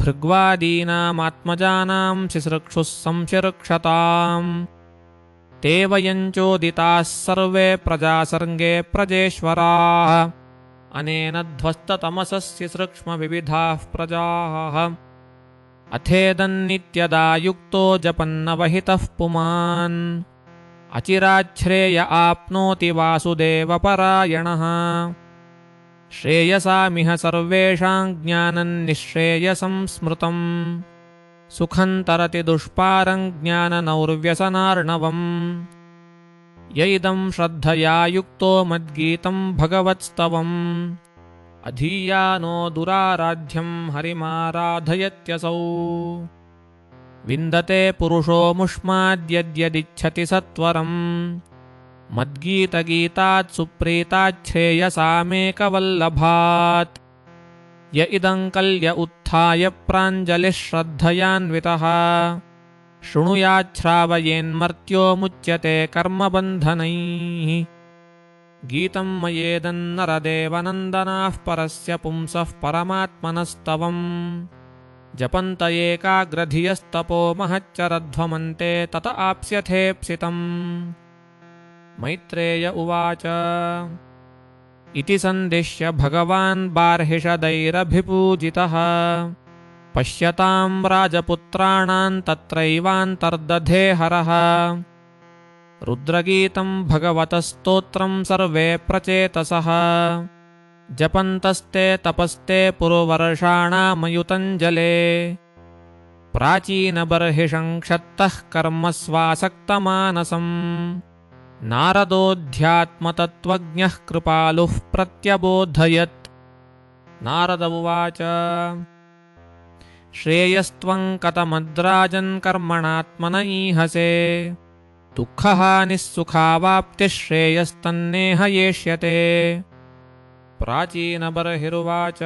Speaker 1: भृग्वादीनामात्मजानां शिसृक्षुः संशिर्क्षताम् ते वयञ्चोदिताः सर्वे प्रजासर्गे प्रजेश्वराः अनेन ध्वस्ततमसस्य सृक्ष्मविविधाः प्रजाः अथेदन्नित्यदा युक्तो जपन्नवहितः पुमान् अचिराच्छ्रेय आप्नोति वासुदेवपरायणः श्रेयसामिह सर्वेषां ज्ञानं निःश्रेयसं स्मृतम् सुखं तरति दुष्पारं ज्ञाननौर्व्यसनार्णवम् य इदं श्रद्धया युक्तो मद्गीतं भगवत्स्तवम् अधीयानो दुराराध्यं हरिमाराधयत्यसौ विन्दते पुरुषो मुष्माद्यद्यदिच्छति सत्वरम् मद्गीतगीतात् सुप्रीताच्छ्रेयसामेकवल्लभात् य इदं कल्य उत्थाय प्राञ्जलिः श्रद्धयान्वितः शृणुयाच्छ्रावयेन्मर्त्यो मुच्यते कर्मबन्धनैः। गीतं मयेदन्नरदेवनन्दनाः परस्य पुंसः परमात्मनस्तवम् जपन्त एकाग्रधियस्तपो महच्चरध्वमन्ते तत आप्स्यथेप्सितम्। मैत्रेय उवाच इति सन्दिश्य भगवान् बार्हिषदैरभिपूजितः पश्यतां राजपुत्राणां तत्रैवान्तर्दधे हरः। रुद्रगीतं भगवतस्तोत्रं सर्वे प्रचेतसः जपन्तस्ते तपस्ते पुरुवर्षाणामयुतञ्जले। प्राचीनबर्हिषं क्षत्तः कर्मस्वासक्तमानसम् नारदोऽध्यात्मतत्त्वज्ञः कृपालुः प्रत्यबोधयत्। नारद उवाच श्रेयस्त्वं कथमद्राजन् कर्मणात्मन ईहसे दुःखहानिस्सुखावाप्तिः श्रेयस्तन्नेह येष्यते। प्राचीनबर्हिरुवाच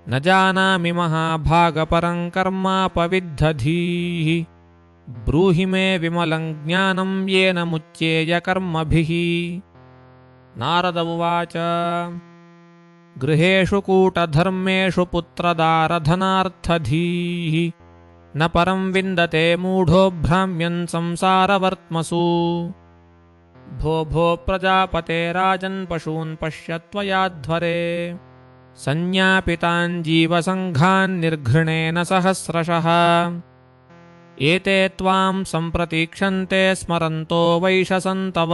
Speaker 1: न जानामि महाभागपरं कर्मापविद्धधीः ब्रूहि मे विमलं ज्ञानं येन मुच्येय कर्मभिः। नारद उवाच गृहेषु कूटधर्मेषु पुत्रदारधनार्थधीः न परं विन्दते मूढो भ्राम्यन् संसारवर्त्मसु। भो भो प्रजापते राजन् पशून् पश्य त्वयाध्वरे संज्ञापितान् जीवसङ्घान् निर्घृणेन सहस्रशः। एते त्वां सम्प्रतीक्षन्ते स्मरन्तो वैशसन्तव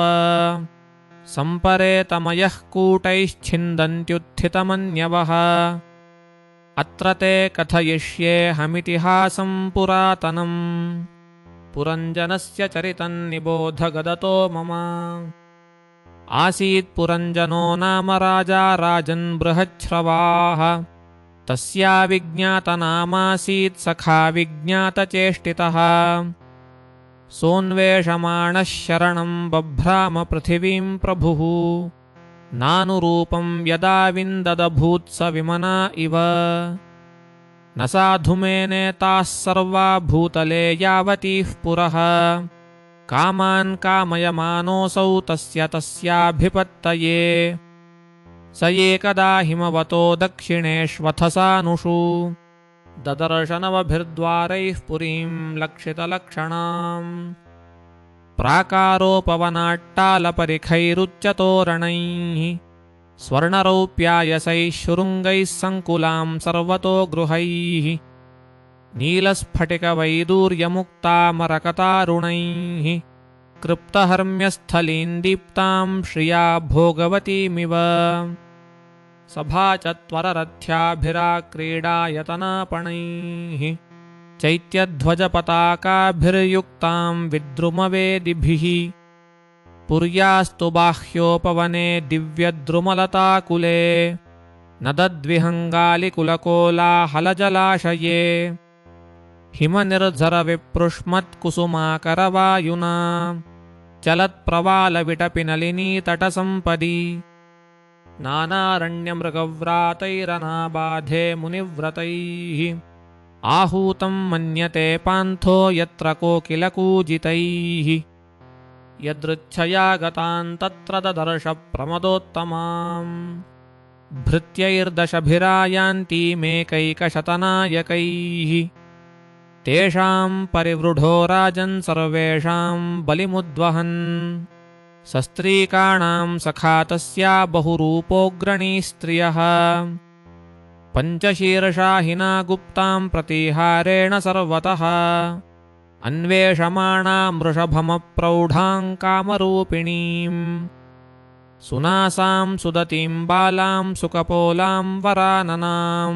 Speaker 1: सम्परेतमयः कूटैश्छिन्दन्त्युत्थितमन्यवः। अत्र ते कथयिष्येऽहमितिहासं पुरातनम् पुरञ्जनस्य चरितं निबोध गदतो मम। आसीत् पुरञ्जनो नाम राजा राजन् बृहच्छ्रवाः तस्या विज्ञातनामासीत् सखा विज्ञातचेष्टितः। सोऽन्वेषमाणः शरणं बभ्राम पृथिवीं प्रभुः नानुरूपं यदा विन्ददभूत् स विमना इव। न साधुमेनेताः सर्वा भूतले यावतीः पुरः कामान् कामयमानोऽसौ तस्य तस्याभिपत्तये। स एकदा हिमवतो दक्षिणेष्वथसानुषु ददर्शनवभिर्द्वारैः पुरीं लक्षितलक्षणाम्। प्राकारोपवनाट्टालपरिखैरुच्चतोरणैः स्वर्णरौप्यायसैः शुरुङ्गैः सङ्कुलां सर्वतो गृहैः नीलस्फटिकवैदूर्यमुक्तामरकतारुणैः कृप्तहर्म्यस्थलीं दीप्तां श्रिया भोगवतीमिव। सभाचत्वररथ्याभिराक्रीडायतनापणैः चैत्यध्वजपताकाभिर्युक्तां विद्रुमवेदिभिः पुर्यास्तु बाह्योपवने दिव्यद्रुमलताकुले नदद्विहङ्गालिकुलकोलाहलजलाशये हिमनिर्झरविपृष्मत्कुसुमाकरवायुना चलत्प्रवालविटपिनलिनीतटसम्पदि नानारण्यमृगव्रातैरनाबाधे मुनिव्रतैः आहूतं मन्यते पान्थो यत्र कोकिलकूजितैः। यदृच्छया गतां तत्र ददर्श प्रमदोत्तमाम् भृत्यैर्दशभिरायान्तीमेकैकशतनायकैः तेषां परिवृढो राजन् सर्वेषां बलिमुद्वहन्। सस्त्रीकाणां सखा तस्या बहुरूपोऽग्रणी स्त्रियः पञ्चशीर्षाहिना गुप्तां प्रतिहारेण सर्वतः अन्वेषमाणा मृषभमप्रौढां कामरूपिणीं सुनासां सुदतीं बालां सुकपोलां वराननां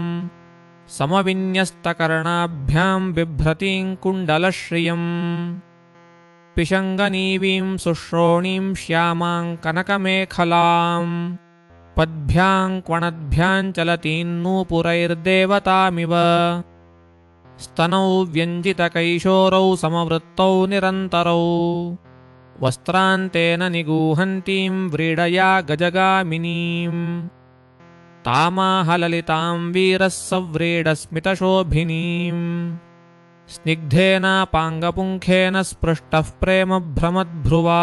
Speaker 1: समविन्यस्तकर्णाभ्यां बिभ्रतीं कुण्डलश्रियम् पिशङ्गनीवीं सुश्रोणीं श्यामां कनकमेखलां पद्भ्यां क्वणद्भ्यां चलतीं नूपुरैर्देवतामिव। स्तनौ व्यञ्जितकैशोरौ समवृत्तौ निरन्तरौ वस्त्रान्तेन निगूहन्तीं व्रीडया गजगामिनीं तामाहललितां वीरः सव्रीडस्मितशोभिनीं स्निग्धेनापाङ्गपुङ्खेन स्पृष्टः प्रेमभ्रमद्भ्रुवा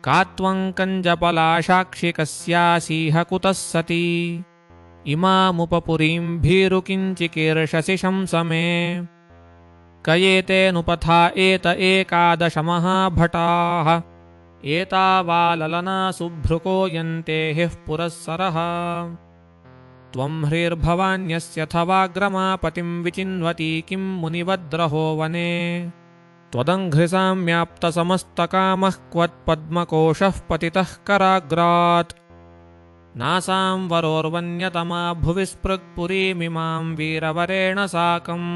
Speaker 1: का त्वं कञ्जपलाशाक्षि कस्यासीह कुतः सती इमामुपपुरीं भीरुकिञ्चिकीर्षसि शंसमे क एतेऽनुपथा एत एकादशमहाभटाः एतावाललना सुभ्रुको यन्ते हि पुरःसरः त्वं ह्रीर्भवान्यस्यथवाग्रमापतिं विचिन्वती किं मुनिवद्रहो वने त्वदङ्घ्रिसाम्याप्तसमस्तकामः क्वत्पद्मकोशः पतितः कराग्रात् नासां वरोर्वन्यतमा भुवि स्पृक्पुरीमिमां वीरवरेण साकम्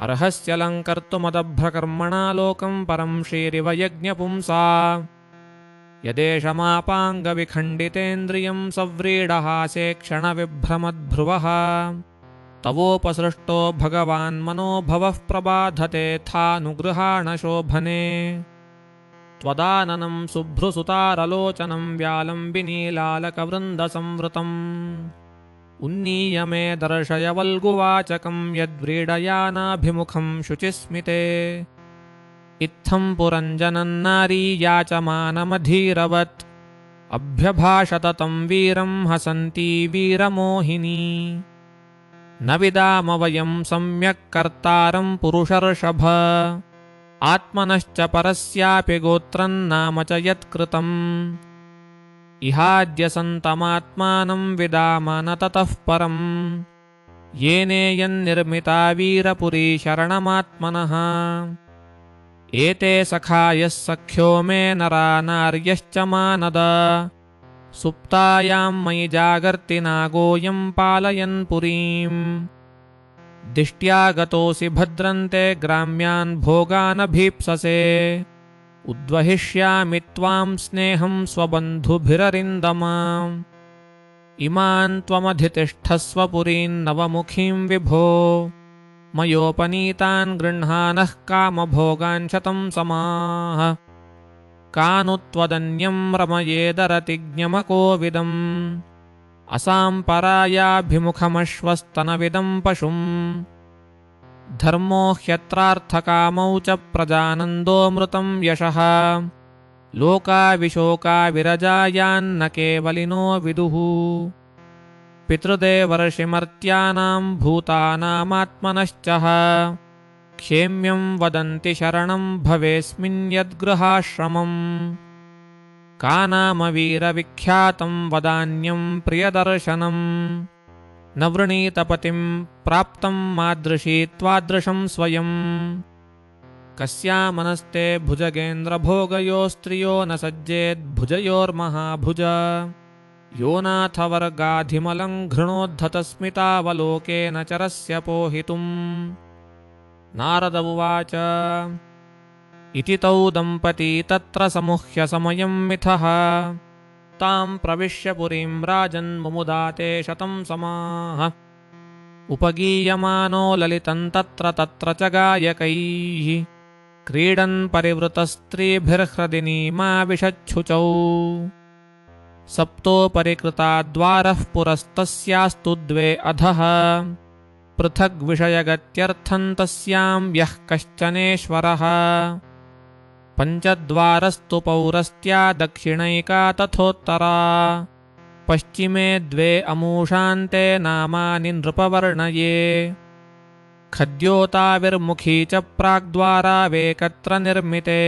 Speaker 1: अर्हस्यलङ्कर्तुमदभ्रकर्मणा लोकं परं श्रीरिव यज्ञपुंसा यदेशमापाङ्गविखण्डितेन्द्रियं सव्रीडहासे क्षणविभ्रमद्भ्रुवः तवोपसृष्टो भगवान् मनोभवः प्रबाधतेऽथानुगृहाण शोभने त्वदाननं शुभ्रुसुतारलोचनं व्यालम्बिनीलालकवृन्दसंवृतम् उन्नीय मे दर्शय वल्गुवाचकं यद्व्रीडयानाभिमुखं शुचिस्मिते इत्थं पुरञ्जनन्नारी याचमानमधीरवत् अभ्यभाषत तं वीरं हसन्ती वीरमोहिनी न विदाम वयं सम्यक् कर्तारं पुरुषर्षभ आत्मनश्च परस्यापि गोत्रं नाम च यत्कृतम् इहाद्य सन्तमात्मानं विदाम न ततः परम् येनेयन्निर्मिता वीरपुरी शरणमात्मनः एते सखायः सख्यो मे नरा नार्यश्च मानद सुप्तायां मयि जागर्ति नागोऽयं पालयन् पुरीम् दिष्ट्या गतोऽसि भद्रन्ते ग्राम्यान् भोगानभीप्ससे उद्वहिष्यामि त्वां स्नेहं स्वबन्धुभिररिन्दमा इमान् त्वमधितिष्ठस्व पुरीं नवमुखीं विभो मयोपनीतान् गृह्णानः कामभोगान् शतं समाः का नु त्वदन्यं रमयेदरतिज्ञमकोविदम् असाम्परायाभिमुखमश्वस्तनविदं पशुम् धर्मो ह्यत्रार्थकामौ च प्रजानन्दोऽमृतं यशः लोकाविशोकाविरजायान्न केवलिनो विदुः पितृदेवर्षिमर्त्यानां भूतानामात्मनश्च क्षेम्यं वदन्ति शरणं भवेस्मिन् यद्गृहाश्रमम् का नाम वीरविख्यातं वदान्यं प्रियदर्शनम् न वृणीतपतिं प्राप्तं मादृशी त्वादृशं स्वयम् कस्यामनस्ते भुजगेन्द्रभोगयो स्त्रियो न सज्जेद्भुजयोर्महाभुज यो नाथवर्गाधिमलं घृणोद्धतस्मितावलोकेन चरस्य पोहितुम् नारद उवाच इति तौ दम्पती तत्र समुह्य समयं मिथः तां प्रविश्य पुरीं राजन्मुमुदाते शतं समाः उपगीयमानो ललितं तत्र तत्र च गायकैः क्रीडन् परिवृतस्त्रीभिर्हृदिनीमाविशच्छुचौ सप्तोपरिकृता द्वारः पुरस्तस्यास्तु द्वे अधः पृथग्विषयगत्यर्थं तस्यां यः कश्चनेश्वरः पञ्चद्वारस्तु पौरस्त्या दक्षिणैका तथोत्तरा पश्चिमे द्वे अमूषान्ते नामानि नृपवर्णये खद्योताविर्मुखी च प्राग्द्वारावेकत्र निर्मिते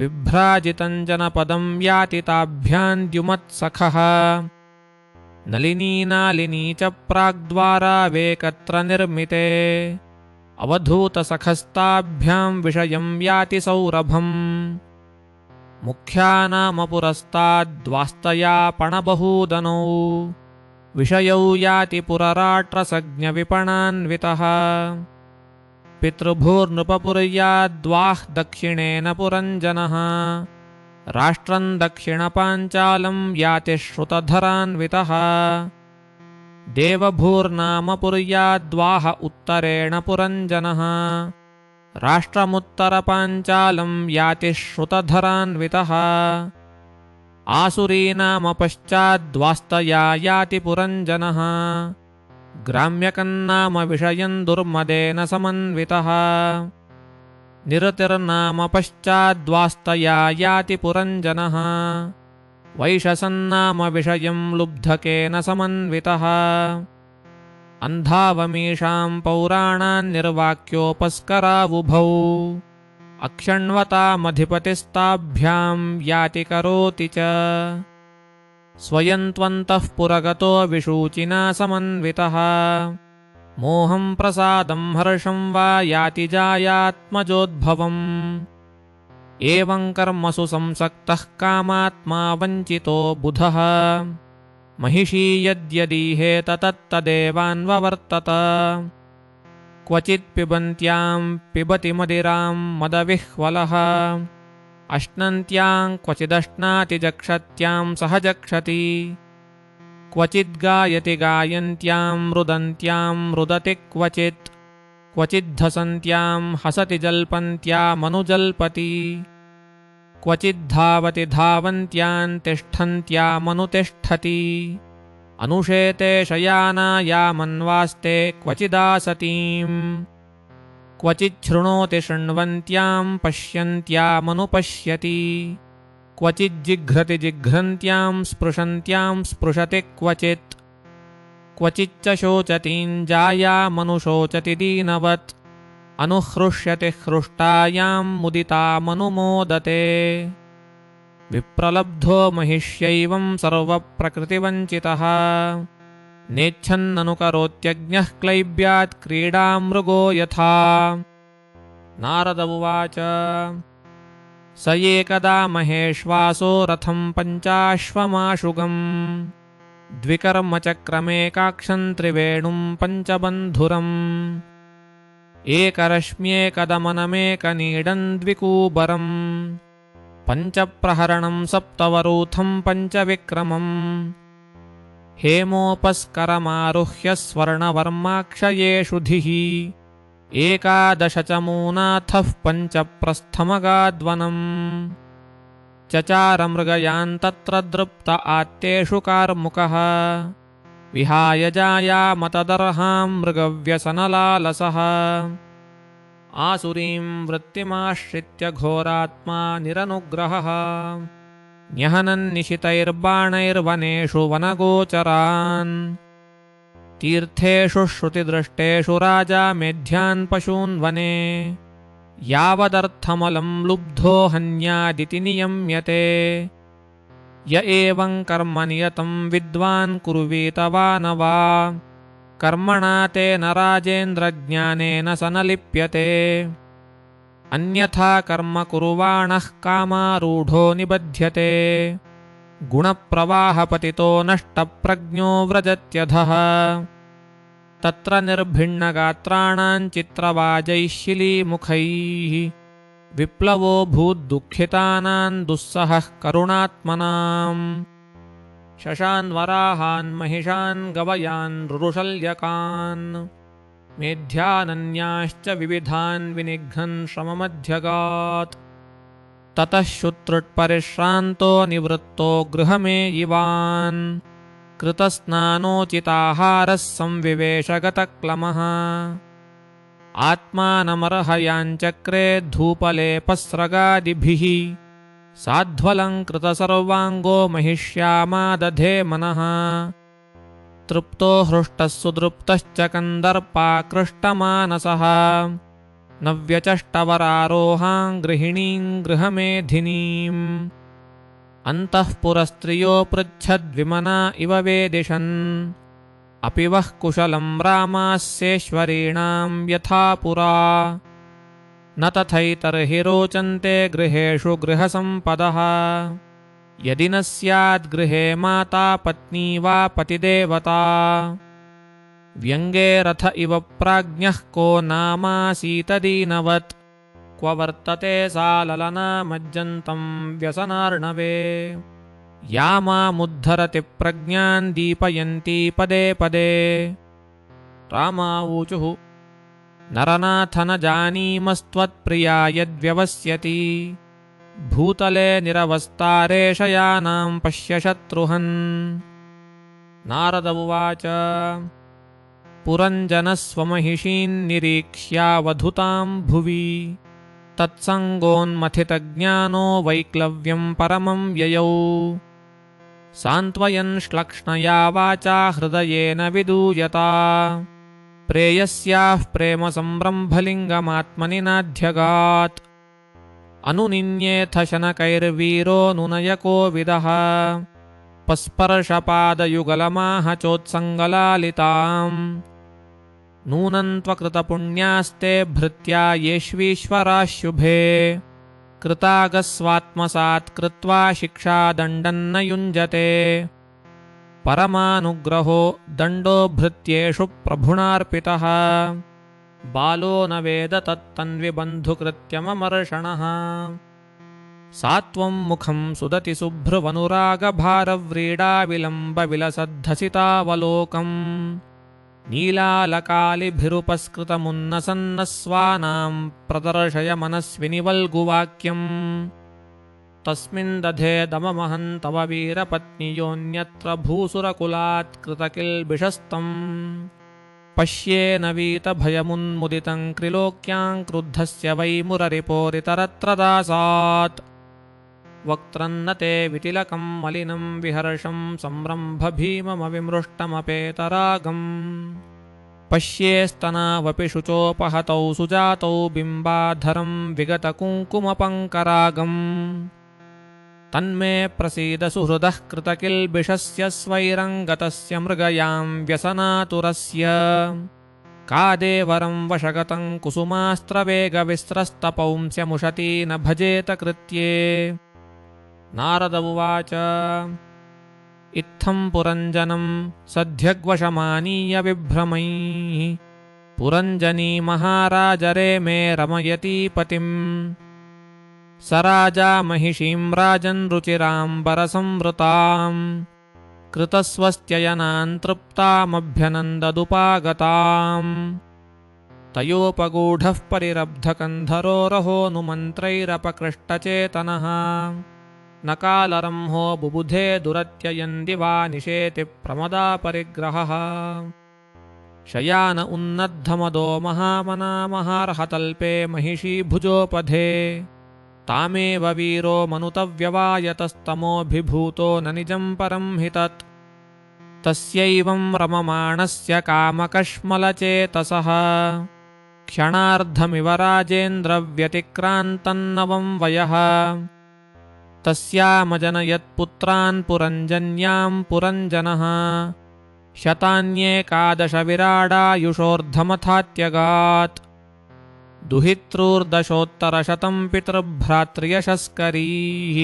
Speaker 1: विभ्राजितं जनपदं याति ताभ्यां द्युमत्सखः नलिनी नालिनी च प्राग्द्वारावेकत्र निर्मिते अवधूतसखस्ताभ्यां विषयं याति सौरभम् मुख्यानामपुरस्ताद्वास्तया पणबहूदनौ विषयौ याति पुरराट्रसज्ञविपणान्वितः पितृभूर्नृपपुर्याद्वाः दक्षिणेन पुरञ्जनः राष्ट्रं दक्षिणपाञ्चालं याति श्रुतधरान्वितः देवभूर्नामपुर्याद्वाह उत्तरेण पुरञ्जनः राष्ट्रमुत्तरपाञ्चालं याति श्रुतधरान्वितः आसुरीनाम पश्चाद्वास्तया याति पुरञ्जनः ग्राम्यकन्नाम विषयन् दुर्मदेन समन्वितः निरतिर्नाम पश्चाद्वास्तया याति पुरञ्जनः वैशसन्नाम विषयं लुब्धकेन समन्वितः अन्धावमीषां पौराणान् निर्वाक्योपस्करावुभौ अक्षण्वतामधिपतिस्ताभ्यां याति करोति च स्वयं त्वन्तः पुरगतो विशूचिना समन्वितः मोहं प्रसादं हर्षं वा याति जायात्मजोद्भवम् एवं कर्मसु संसक्तः कामात्मा वञ्चितो बुधः महिषी यद्यदीहेत तत्तदेवान्ववर्तत क्वचित् पिबन्त्यां पिबति मदिरां मदविह्वलः अश्नन्त्यां क्वचिदश्नाति जक्षत्यां सह जक्षति क्वचिद्गायति गायन्त्यां रुदन्त्यां रुदति क्वचिद्धसन्त्यां हसति जल्पन्त्यामनुजल्पति क्वचिद्धावति धावन्त्यां तिष्ठन्त्यामनुतिष्ठति अनुशेते शयानायामन्वास्ते क्वचिदासतीं क्वचिच्छृणोति शृण्वन्त्यां पश्यन्त्यामनुपश्यति क्वचिज्जिघ्रति जिघ्रन्त्यां स्पृशन्त्यां स्पृशति क्वचिच्च शोचतीं जायामनुशोचति दीनवत् अनुहृष्यति हृष्टायां मुदितामनुमोदते विप्रलब्धो महिष्यैवं सर्वप्रकृतिवञ्चितः नेच्छन्ननुकरोत्यज्ञः क्लैब्यात् क्रीडामृगो यथा नारद उवाच स एकदा महेश्वासो रथं पञ्चाश्वमाशुगम् द्विकर्मचक्रमेकाक्षं त्रिवेणुं पञ्चबन्धुरम् एकरश्म्येकदमनमेकनीडं द्विकूबरम् पञ्चप्रहरणं सप्तवरूथं पञ्चविक्रमम् हेमोपस्करमारुह्य स्वर्णवर्माक्षयेषुधिः एकादश च मूनाथः पञ्चप्रस्थमगाद्वनम् चचार मृगयान् तत्र दृप्त आत्तेषु कार्मुकः विहाय जायामतदर्हां मृगव्यसनलालसः आसुरीं वृत्तिमाश्रित्य घोरात्मा निरनुग्रहः न्यहनन्निशितैर्बाणैर्वनेषु वनगोचरान् तीर्थेषु श्रुतिदृष्टेषु राजा मेध्यान् पशून् वने यावदर्थमलं लुब्धो हन्यादिति नियम्यते य एवं कर्म नियतं विद्वान् कुर्वीत वा न वा कर्मणा तेन राजेन्द्रज्ञानेन स न लिप्यते अन्यथा कर्म कुर्वाणः कामारूढो निबध्यते गुणप्रवाहपतितो नष्टप्रज्ञो व्रजत्यधः तत्र निर्भिन्नगात्राणां चित्रवाजैः शिलीमुखैः विप्लवो भूद्दुःखितानां दुस्सहः करुणात्मनाम् शशान् वराहान् महिषान् गवयान् रुरुशल्यकान् मेध्यानन्याश्च विविधान् विनिघ्नन् श्रममध्यगात् ततः शुत्रुट्परिश्रान्तो निवृत्तो गृहमेयिवान् कृतस्नानोचिताहारः संविवेशगतक्लमः आत्मानमर्हयाञ्चक्रे धूपलेपस्रगादिभिः साध्वलङ्कृतसर्वाङ्गो महिष्यामादधे मनः तृप्तो हृष्टः सुदृप्तश्च कन्दर्पाकृष्टमानसः नव्यचष्टवरारोहां गृहिणीं गृहमेधिनीम् अन्तःपुरस्त्रियो पृच्छद्विमना इव वेदिशन् अपि वः कुशलं रामास्येश्वरीणां यथा पुरा न तथैतर्हि रोचन्ते गृहेषु गृहसम्पदः यदि न स्याद्गृहे माता पत्नी वा पतिदेवता व्यङ्गे रथ इव प्राज्ञः को नामासीतदीनवत् क्व वर्तते सा ललना मज्जन्तं व्यसनार्णवे या मामुद्धरति प्रज्ञान् दीपयन्ती पदे पदे रामावूचुः नरनाथ न जानीमस्त्वत्प्रिया यद्व्यवस्यति भूतले निरवस्तारे शयानां पश्य शत्रुहन् नारद उवाच पुरञ्जनस्वमहिषीन्निरीक्ष्यावधूतां भुवि तत्सङ्गोन्मथितज्ञानो वैक्लव्यं परमं ययौ सान्त्वयन् श्लक्ष्णया वाचा हृदयेन विदूयता प्रेयस्याः प्रेमसंरम्भलिङ्गमात्मनि नाध्यगात् अनुनिन्येऽथ शनकैर्वीरो नुनयको विदः पस्पर्शपादयुगलमाह चोत्सङ्गलालिताम् नूनं त्वकृतपुण्यास्ते भृत्या येष्वीश्वराः शुभे कृतागस्वात्मसात् कृत्वा शिक्षादण्डन्न युञ्जते परमानुग्रहो दण्डो भृत्येषु प्रभुणार्पितः बालो न वेद तत्तन्विबन्धुकृत्यममर्षणः सात्वं मुखं सुदति शुभ्रवनुरागभारव्रीडाविलम्बविलसद्धसितावलोकम् नीलालकालिभिरुपस्कृतमुन्नसन्नस्वानां प्रदर्शय मनस्विनि वल्गुवाक्यम् तस्मिन् दधेदममहं तव वीरपत्न्योऽन्यत्र भूसुरकुलात् कृतकिल्बिषस्तम् पश्येन वीतभयमुन्मुदितं त्रिलोक्यां क्रुद्धस्य वै मुररिपोरितरत्र दासात् वक्त्रन्न ते वितिलकं मलिनं विहर्षं संरम्भ भीममविमृष्टमपेतरागम् पश्येस्तनावपि शुचोपहतौ सुजातौ बिम्बाधरं विगतकुङ्कुमपङ्करागम् तन्मे प्रसीद सुहृदः कृतकिल्बिषस्य स्वैरङ्गतस्य मृगयां व्यसनातुरस्य कादेवरं वशगतं कुसुमास्त्रवेगविस्रस्तपौंस्यमुशती न भजेत कृत्ये नारद उवाच इत्थं पुरञ्जनं सध्यग्वशमानीय विभ्रमैः पुरञ्जनी महाराजरे मे रमयती पतिम् स राजा महिषीं राजन् रुचिराम्बरसंवृताम् कृतस्वस्त्ययनान् तृप्तामभ्यनन्ददुपागताम् तयोपगूढः परिरब्धकन्धरो रहोनुमन्त्रैरपकृष्टचेतनः न कालरंहो बुबुधे दुरत्ययन् दिवा निशेति प्रमदापरिग्रहः शयान उन्नद्धमदो महामना महार्हतल्पे महिषी भुजोपधे तामेव वीरो मनुतव्यवायतस्तमोऽभिभूतो न निजं परं हि तत् तस्यैवं रममाणस्य कामकश्मलचेतसः क्षणार्धमिव राजेन्द्रव्यतिक्रान्तन्नवं वयः तस्यामजनयत्पुत्रान् पुरञ्जन्यां पुरञ्जनः शतान्येकादश विराडायुषोर्धमथात्यगात् दुहितॄर्दशोत्तरशतं पितृभ्रातृयशस्करीः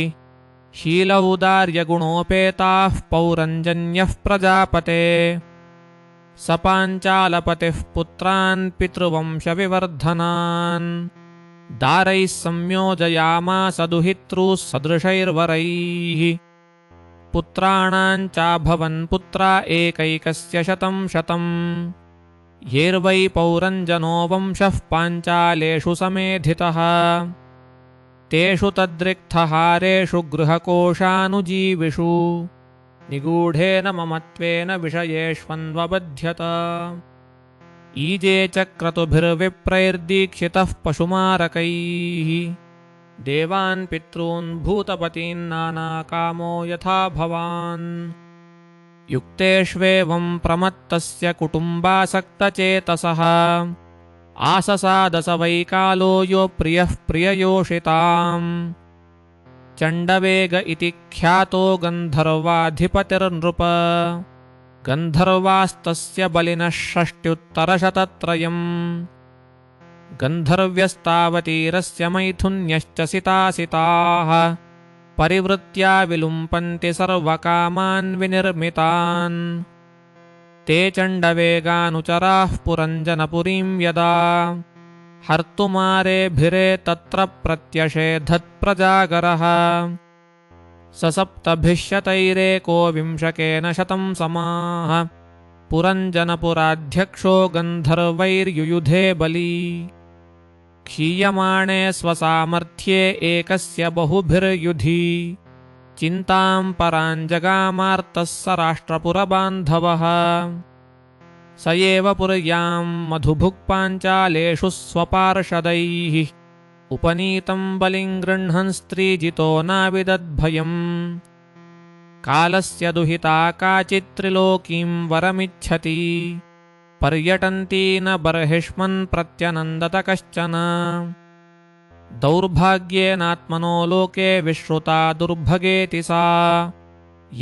Speaker 1: शीलौदार्यगुणोपेताः पौरञ्जन्यः प्रजापते स पाञ्चालपतिः पुत्रान् पितृवंशविवर्धनान् दारैः संयोजयामास दुहितॄः सदृशैर्वरैः पुत्राणां चाभवन् पुत्रा एकैकस्य शतं शतम् येर्वै पौरञ्जनो वंशः पाञ्चालेषु समेधितः तेषु तद्रिक्तहारेषु गृहकोशानुजीविषु निगूढेन ममत्वेन विषयेष्वन्वबध्यत ईजे च क्रतुभिर्विप्रैर्दीक्षितः पशुमारकैः देवान् पितॄन् भूतपतीन् नानाकामो यथा भवान् युक्तेष्वेवं प्रमत्तस्य कुटुम्बासक्तचेतसः आससादस वै कालो यो प्रियः प्रिययोषिताम् चण्डवेग इति ख्यातो गन्धर्वाधिपतिर्नृप गन्धर्वास्तस्य बलिनः 6,000 गन्धर्व्यस्तावतीरस्य मैथुन्यश्च सितासिताः परिवृत्या विलुम्पन्ति सर्वकामान् विनिर्मितान् ते चण्डवेगानुचराः पुरञ्जनपुरीं यदा हर्तुमारेभिरे तत्र प्रत्यषेधत्प्रजागरः ससप्तभिश्शतैरेको विंशकेन शतं समाः पुरञ्जनपुराध्यक्षो गन्धर्वैर्युयुधे बली क्षीयमाणे स्वसामर्थ्ये एकस्य बहुभिर्युधि चिन्तां परां जगामार्तः स राष्ट्रपुरबान्धवः स एव पुर्यां मधुभुक् पाञ्चालेषु स्वपार्षदैः उपनीतं बलिं गृह्णन् स्त्रीजितो नाविदद्भयम् कालस्य दुहिता काचित् त्रिलोकीं वरमिच्छति पर्यटन्ती न बर्हिष्मन् प्रत्यनन्दत कश्चन दौर्भाग्येनात्मनो लोके विश्रुता दुर्भगेति सा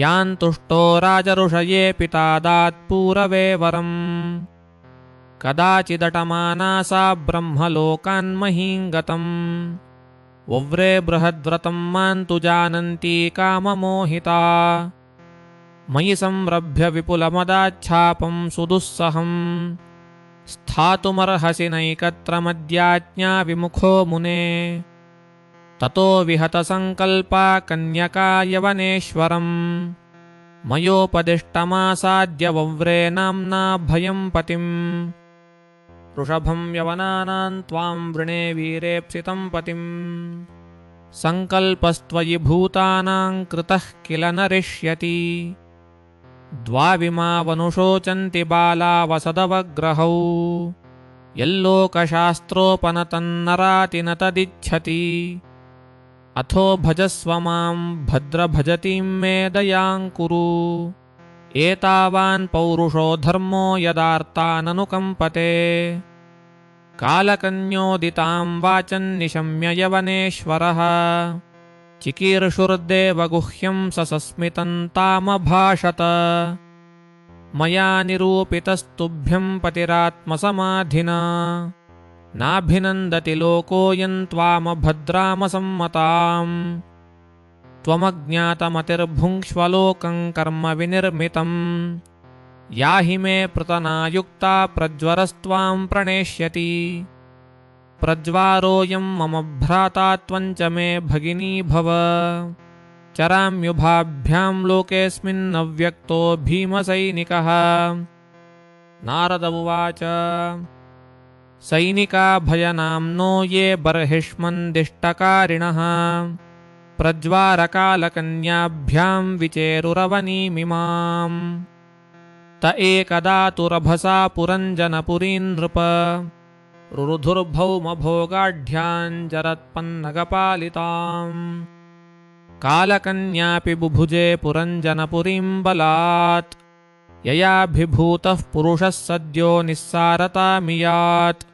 Speaker 1: यान्तुष्टो राजऋषये पिता दात्पूरवे वरम् कदाचिदटमाना सा ब्रह्मलोकान्महीं गतम् वव्रे बृहद्व्रतं मां तु जानन्ती काममोहिता मयि संरभ्य विपुलमदाच्छापं सुदुस्सहम् स्थातुमर्हसि नैकत्रमद्याज्ञा विमुखो मुने ततो विहतसङ्कल्पा कन्यका यवनेश्वरम् मयोपदिष्टमासाद्य वव्रे नाम्ना भयं पतिम् वृषभं यवनानां त्वां वृणे वीरेप्सितं पतिम् सङ्कल्पस्त्वयि भूतानां कृतः किल नरिष्यति द्वाविमावनुशोचन्ति बाला वसदवग्रहौ यल्लोकशास्त्रोपनतन्नराति न तदिच्छति अथो भजस्व मां भद्रभजतीं मे दयां कुरु एतावान् पौरुषो धर्मो यदार्ताननुकम्पते कालकन्योदितां वाचन्निशम्य यवनेश्वरः चिकीर्षुर्देवगुह्यं ससस्मितन्तामभाषत मया निरूपितस्तुभ्यं पतिरात्मसमाधिना नाभिनन्दति लोकोऽयं त्वामभद्रामसम्मताम् त्वमज्ञातमतिर्भुङ्क्ष्वलोकं कर्म विनिर्मितम् याहि मे पृतनायुक्ता प्रज्वरस्त्वां प्रणेष्यति प्रज्वारोऽयं मम भ्राता त्वञ्च मे भगिनी भव चराम्युभाभ्यां लोकेऽस्मिन्नव्यक्तो भीमसैनिकः नारद उवाच सैनिका भयनाम्नो ये बर्हिष्मन्दिष्टकारिणः प्रज्वारकालकन्याभ्यां विचेरुरवनीमिमाम् त एकदा तु रभसा पुरञ्जनपुरीं नृप रुरुधुर्भौमभोगाढ्याञ्जरत्पन्नगपालिताम् कालकन्यापि बुभुजे पुरञ्जनपुरीं बलात् ययाभिभूतः पुरुषः सद्यो निस्सारतामियात्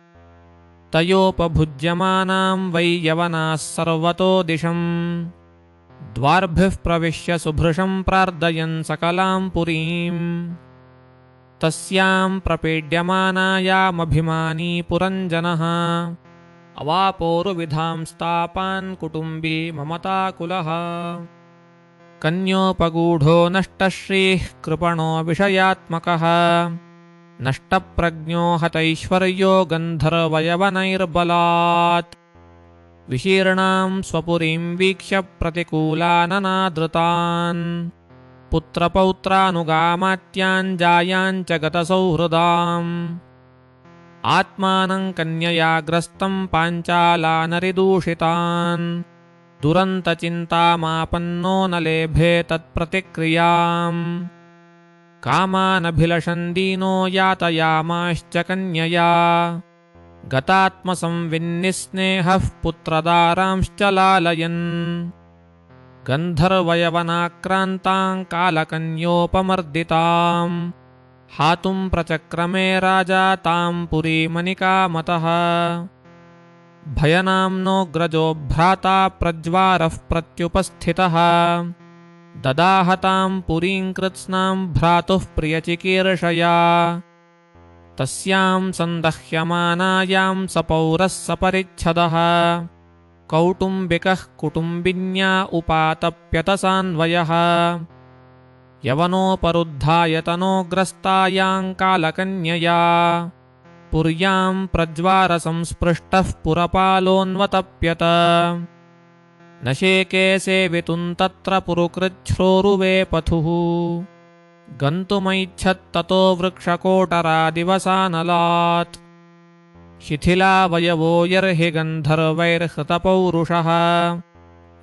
Speaker 1: तयोपभुज्यमानां वै यवनाः सर्वतो दिशम् द्वार्भिः प्रविश्य सुभृशं प्रार्दयन् सकलां पुरीम् तस्यां प्रपीड्यमानायामभिमानी पुरञ्जनः अवापोरुविधांस्तापान् कुटुम्बी ममताकुलः कन्योपगूढो नष्टश्रीः कृपणो विषयात्मकः नष्टप्रज्ञो हतैश्वर्यो गन्धर्वयवनैर्बलात् विशीर्णां स्वपुरीं वीक्ष्य प्रतिकूलाननादृतान् पुत्रपौत्रानुगामात्यान् जायाञ्च गतसौहृदाम् आत्मानं कन्यया ग्रस्तं पाञ्चालानरिदूषितान् दुरन्तचिन्तामापन्नो न लेभे तत्प्रतिक्रियाम् कामानभिलषन् दीनो यातयामाश्च कन्यया गतात्मसंविन्निस्नेहः पुत्रदारांश्च लालयन् गन्धर्वयवनाक्रान्तां कालकन्योपमर्दिताम् हातुं प्रचक्रमे राजा तां पुरीमनिकामतः भयनाम्नोऽग्रजो भ्राता प्रज्वारः प्रत्युपस्थितः ददाहतां पुरीं कृत्स्नां भ्रातुः प्रियचिकीर्षया तस्यां सन्दह्यमानायां सपौरः सपरिच्छदः कौटुम्बिकः कुटुम्बिन्या उपातप्यतसान्वयः यवनोपरुद्धायतनोग्रस्तायां कालकन्यया पुर्यां प्रज्वारसंस्पृष्टः पुरपालोऽन्वतप्यत न शेके सेवितुं तत्र पुरुकृच्छ्रोरुवेपथुः गन्तुमैच्छत्ततो वृक्षकोटरादिवसानलात् शिथिलावयवो यर्हि गन्धर्वैर्हृतपौरुषः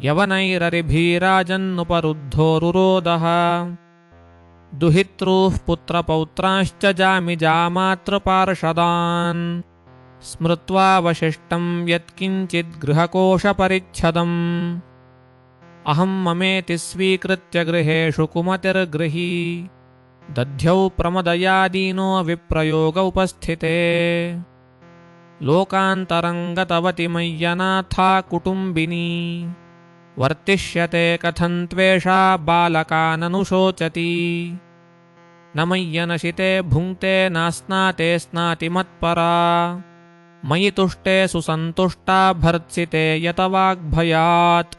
Speaker 1: यवनैररिभिराजन्नुपरुद्धोरुरोदः दुहितॄः पुत्रपौत्रांश्च जामिजामातृपार्षदान् स्मृत्वा वसिष्ठं यत्किञ्चित् गृहकोशपरिच्छदम् अहं ममेति स्वीकृत्य गृहेषु कुमतिर्गृही दध्यौ प्रमदयादीनो विप्रयोग उपस्थिते लोकान्तरङ्गतवति मय्यनाथा कुटुम्बिनी वर्तिष्यते कथं त्वेषा बालकाननुशोचति न मय्यनशिते भुङ्क्ते नास्नाते स्नाति मत्परा मयि तुष्टे सुसन्तुष्टा भर्त्सिते यतवाग्भयात्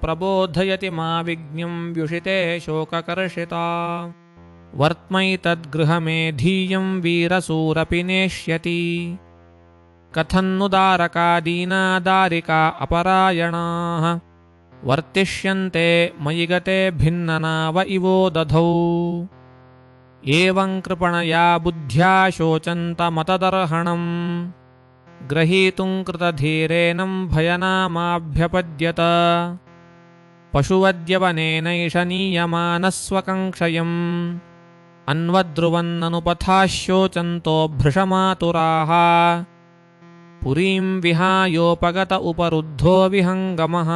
Speaker 1: प्रबोधयति मा विज्ञं व्युषिते शोककर्षिता वर्त्मैतद्गृहमेधीयं वीरसूरपि नेष्यति कथन्नु दारकादीना दारिका अपरायणाः वर्तिष्यन्ते मयि गते भिन्ननाव इवो दधौ एवं कृपणया बुद्ध्या शोचन्तमतदर्हणम् ग्रहीतुं कृतधीरेनं भयनामाभ्यपद्यत पशुवद्यवनेनैष नीयमानस्वकङ्क्षयम् अन्वद्रुवन्ननुपथाः शोचन्तो भृशमातुराः पुरीं विहायोपगत उपरुद्धो विहङ्गमः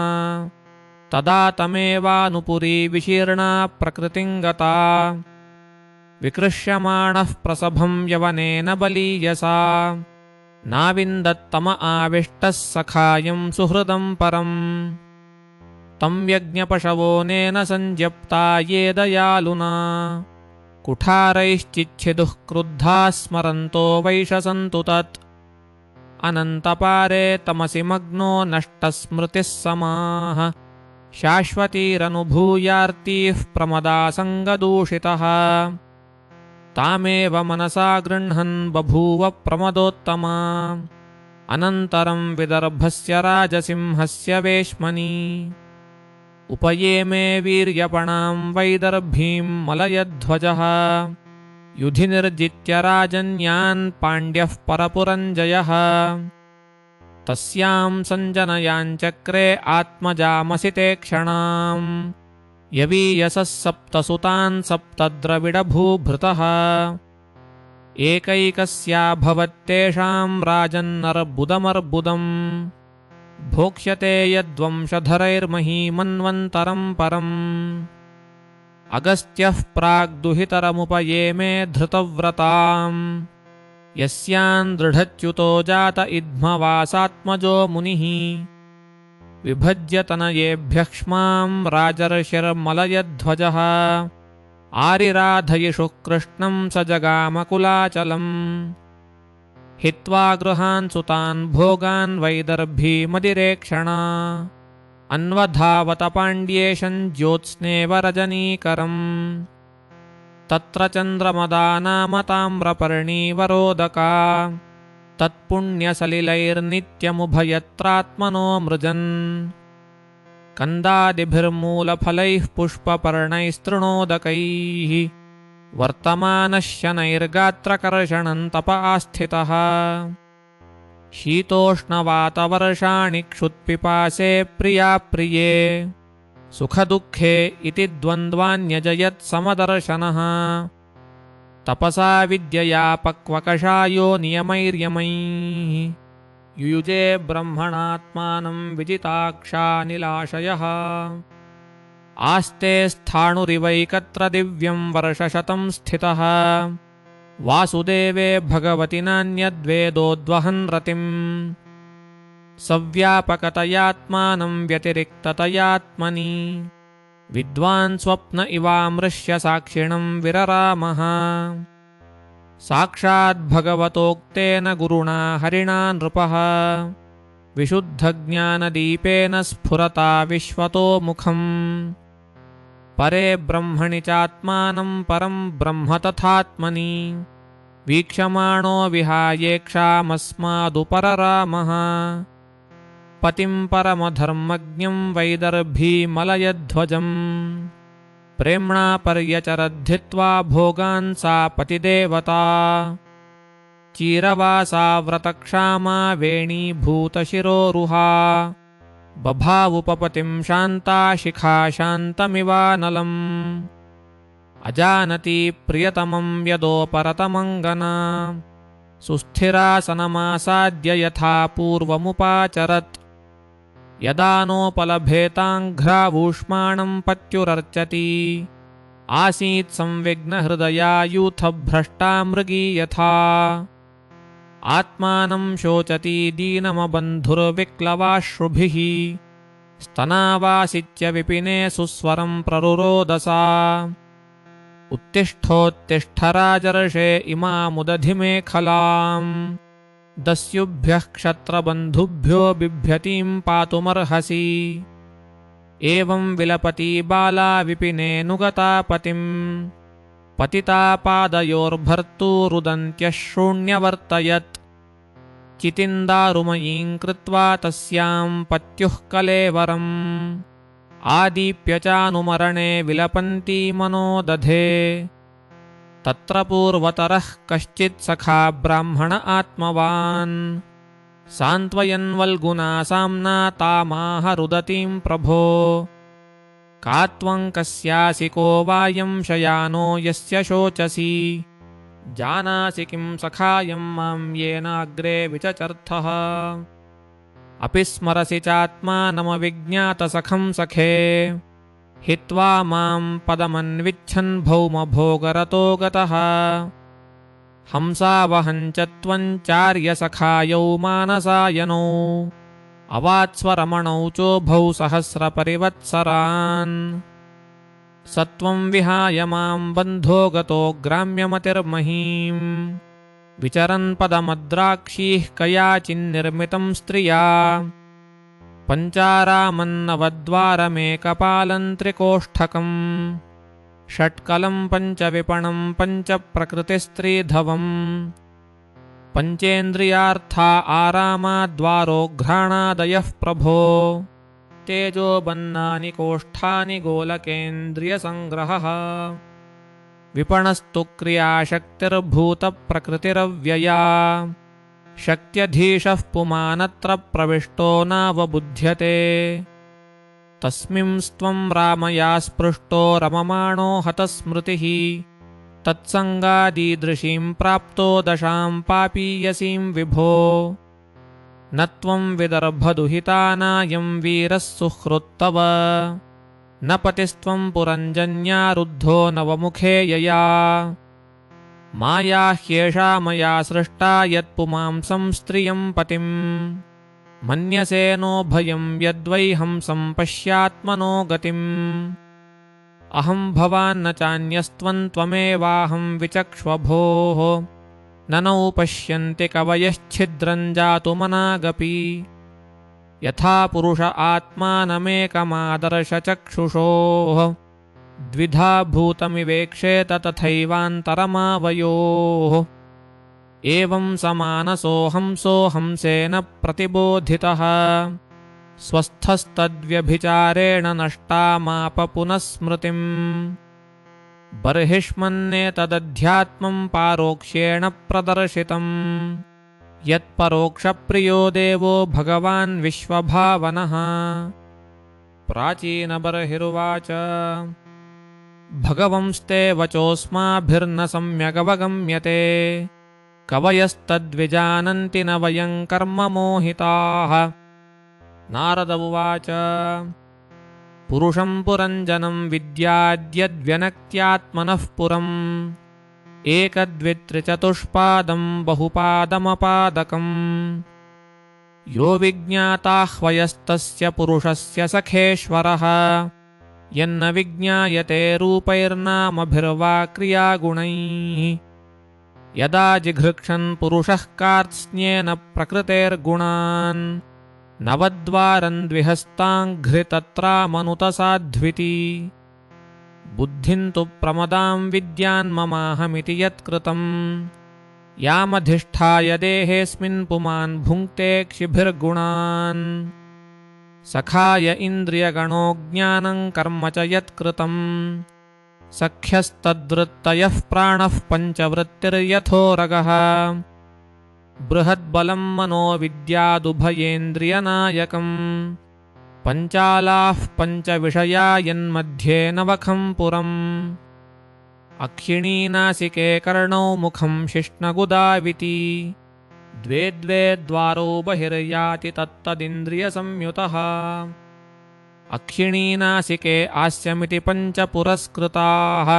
Speaker 1: तदा तमेवानुपुरी विशीर्णा प्रकृतिं गता विकृष्यमाणः प्रसभं यवनेन बलीयसा नाविन्दत्तम आविष्टः सखायं सुहृदं परम् तं यज्ञपशवोनेन सञ्ज्ञप्ता ये दयालुना कुठारैश्चिच्छिदुः क्रुद्धाः स्मरन्तो वैशसन्तु तत् अनन्तपारे तमसि मग्नो नष्टस्मृतिः समाः शाश्वतीरनुभूयार्तीः प्रमदासङ्गदूषितः तामेव मनसा गृह्णन् बभूव प्रमदोत्तमा अनन्तरं विदर्भस्य राजसिंहस्य वेश्मनि उपयेमे वीर्यपणां वैदर्भीं मलयध्वजः युधि निर्जित्य राजन्यान् पाण्ड्यः परपुरञ्जयः तस्यां सञ्जनयाञ्चक्रे आत्मजामसिते क्षणाम् यवीयसः सप्तसुतान् सप्तद्रविडभूभृतः एकैकस्याभवत्तेषां राजन्नर्बुदमर्बुदम् भोक्ष्यते यद्वंशधरैर्महीमन्वन्तरं परम् अगस्त्यः प्राग्दुहितरमुपयेमे धृतव्रताम् यस्यान् दृढच्युतो जात इद्मवासात्मजो मुनिः विभज्य तनयेभ्यः क्ष्मां राजर्षिर्मलयध्वजः आरिराधयिषुः कृष्णं स जगामकुलाचलम् हित्वा गृहान् सुतान् भोगान् वैदर्भीमदिरेक्षणा अन्वधावत पाण्ड्येशं ज्योत्स्नेव रजनीकरम् तत्र चन्द्रमदानाम ताम्रपर्णीवरोदका तत्पुण्यसलिलैर्नित्यमुभयत्रात्मनो मृजन् कन्दादिभिर्मूलफलैः पुष्पपर्णैस्तृणोदकैः वर्तमानः शनैर्गात्रकर्षणं तप आस्थितः शीतोष्णवातवर्षाणि क्षुत्पिपासे प्रियाप्रिये सुखदुःखे इति द्वन्द्वान्यजयत् समदर्शनः तपसा विद्यया पक्वकषायो नियमैर्यमैः युयुजे ब्रह्मणात्मानं विजिताक्षानिलाशयः आस्ते स्थाणुरिवैकत्र दिव्यं वर्षशतं स्थितः वासुदेवे भगवति नान्यद्वेदोद्वहन् रतिम् सव्यापकतयात्मानं व्यतिरिक्ततयात्मनि विद्वान् स्वप्न इवामृश्य साक्षिणं विररामः साक्षाद्भगवतोक्तेन गुरुणा हरिणा नृपः विशुद्धज्ञानदीपेन स्फुरता विश्वतो मुखम् परे ब्रह्मणि चात्मानं परं ब्रह्म तथात्मनि वीक्षमाणो विहायेक्षामस्मादुपररामः पतिं परमधर्मज्ञं वैदर्भीमलयध्वजम् प्रेम्णा पर्यचरद्धित्वा भोगान् सा पतिदेवता चीरवासा व्रतक्षामा वेणीभूतशिरोरुहा बभावुपपतिं शान्ता शिखा शान्तमिवानलम् अजानती प्रियतमं यदोपरतमङ्गना सुस्थिरासनमासाद्य यथा पूर्वमुपाचरत् यदा नोपलभेताङ्घ्रावूष्माणं पत्युरर्चति आसीत् संविघ्नहृदया यूथभ्रष्टा मृगी यथा आत्मानं शोचति दीनमबन्धुर्विक्लवाश्रुभिः स्तनावासित्य विपिने सुस्वरं प्ररुरोदसा उत्तिष्ठोत्तिष्ठ राजर्षे इमामुदधिमेखलाम् दस्युभ्यः क्षत्रबन्धुभ्यो बिभ्यतीं पातुमर्हसि एवं विलपति बाला विपिने नुगता पतिम् पतिता पादयोर्भर्तुरुदन्त्यः शून्यवर्तयत् चितिन्दारुमयीं कृत्वा तस्यां पत्युः कलेवरम् आदीप्य चानुमरणे विलपन्ती मनो दधे तत्र पूर्वतरः कश्चित् सखा ब्राह्मण आत्मवान् सान्त्वयन्वल्गुना साम्ना तामाह रुदतीं प्रभो का त्वं कस्यासि को वायं शयानो यस्य शोचसि जानासि किं सखायं मां येनाग्रे विचचर्थः अपि स्मरसि चात्मानमविज्ञातसखं सखे हित्वा मां पदमन्विच्छन् भौमभोगरतो गतः हंसावहं च त्वं चार्यसखायौ मानसायनौ अवात्स्वरमणौ चोभौ सहस्रपरिवत्सरान् स त्वं विहाय मां बन्धो गतो ग्राम्यमतिर्महीं विचरन् पदमद्राक्षीः कयाचिन्निर्मितं स्त्रिया पञ्चारामन्नवद्वारमेकपालं त्रिकोष्ठकम् षट्कलं पञ्चविपणं पञ्चप्रकृतिस्त्रीधवम् पञ्चेन्द्रियार्था आरामाद्वारोघ्राणादयः प्रभो तेजोबन्नानि कोष्ठानि गोलकेन्द्रियसङ्ग्रहः विपणस्तु क्रियाशक्तिर्भूतप्रकृतिरव्यया शक्त्यधीशः पुमानत्र प्रविष्टो नावबुध्यते तस्मिंस्त्वं रामया स्पृष्टो रममाणो हतस्मृतिः तत्सङ्गादीदृशीं प्राप्तो दशां पापीयसीं विभो न त्वं विदर्भदुहितानायं वीरः सुहृत्तव न पतिस्त्वं पुरञ्जन्यारुद्धो नवमुखे यया माया ह्येषा मया सृष्टा यत्पुमांसं स्त्रियं पतिम् मन्यसे नो भयं यद्वै हंसं पश्यात्मनो गतिम् अहं भवान्न चान्यस्त्वं त्वमेवाहं विचक्ष्वभोः ननौ पश्यन्ति कवयश्छिद्रं जातुमनागपि यथा पुरुष आत्मानमेकमादर्श चक्षुषोः द्विधा भूतमिवेक्षेत तथैवान्तरमावयोः एवं समानसो हंसो हंसेन प्रतिबोधितः स्वस्थस्तद्व्यभिचारेण नष्टा माप पुनः स्मृतिम् बर्हिष्मन्नेतदध्यात्मं पारोक्ष्येण प्रदर्शितम् यत्परोक्षप्रियो देवो भगवान् विश्वभावनः प्राचीनबर्हिरुवाच भगवंस्ते वचोऽस्माभिर्न सम्यगवगम्यते कवयस्तद्विजानन्ति न वयं कर्म मोहिताः नारद उवाच पुरुषं पुरञ्जनं विद्याद्यद्व्यनक्त्यात्मनः पुरम् एकदवित्रिचतुष्पादं बहुपादमपादकम् यो विज्ञाताह्वयस्तस्य पुरुषस्य सखेश्वरः यन्न विज्ञायते रूपैर्नामभिर्वा क्रियागुणैः यदा जिघृक्षन् पुरुषः कार्त्स्न्येन प्रकृतेर्गुणान् नवद्वारं द्विहस्ताङ्घ्रितत्रामनुतसाध्विति बुद्धिं तु प्रमदां विद्यान्ममाहमिति यत्कृतम् यामधिष्ठाय देहेऽस्मिन् पुमान् भुङ्क्ते क्षिभिर्गुणान् सखाय इन्द्रियगणो ज्ञानं कर्म च यत्कृतम् सख्यस्तद्वृत्तयः प्राणः पञ्चवृत्तिर्यथोरगः बृहद्बलं मनोविद्यादुभयेन्द्रियनायकम् पञ्चालाः पञ्चविषया यन्मध्ये नवखं पुरम् अक्षिणीनासिके कर्णौ मुखं शिश्नगुदाविति द्वे द्वे द्वारौ बहिर्याति तत्तदिन्द्रियसंयुतः अक्षिणीनासिके आस्यमिति पञ्च पुरस्कृताः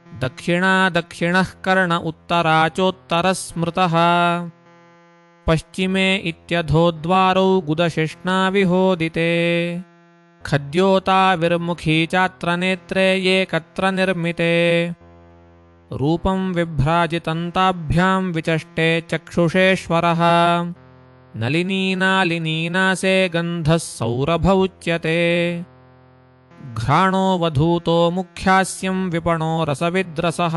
Speaker 1: दक्षिणा दक्षिणः कर्ण उत्तरा चोत्तरः स्मृतः पश्चिमे इत्यधोद्वारौ गुदशिष्णा विहोदिते खद्योताविर्मुखी चात्र नेत्रे एकत्र निर्मिते रूपं विभ्राजितन्ताभ्यां विचष्टे चक्षुषेश्वरः नलिनीनालिनीनासे गन्धः सौरभ उच्यते घ्राणो वधूतो मुख्यास्यं विपणो रसविद्रसः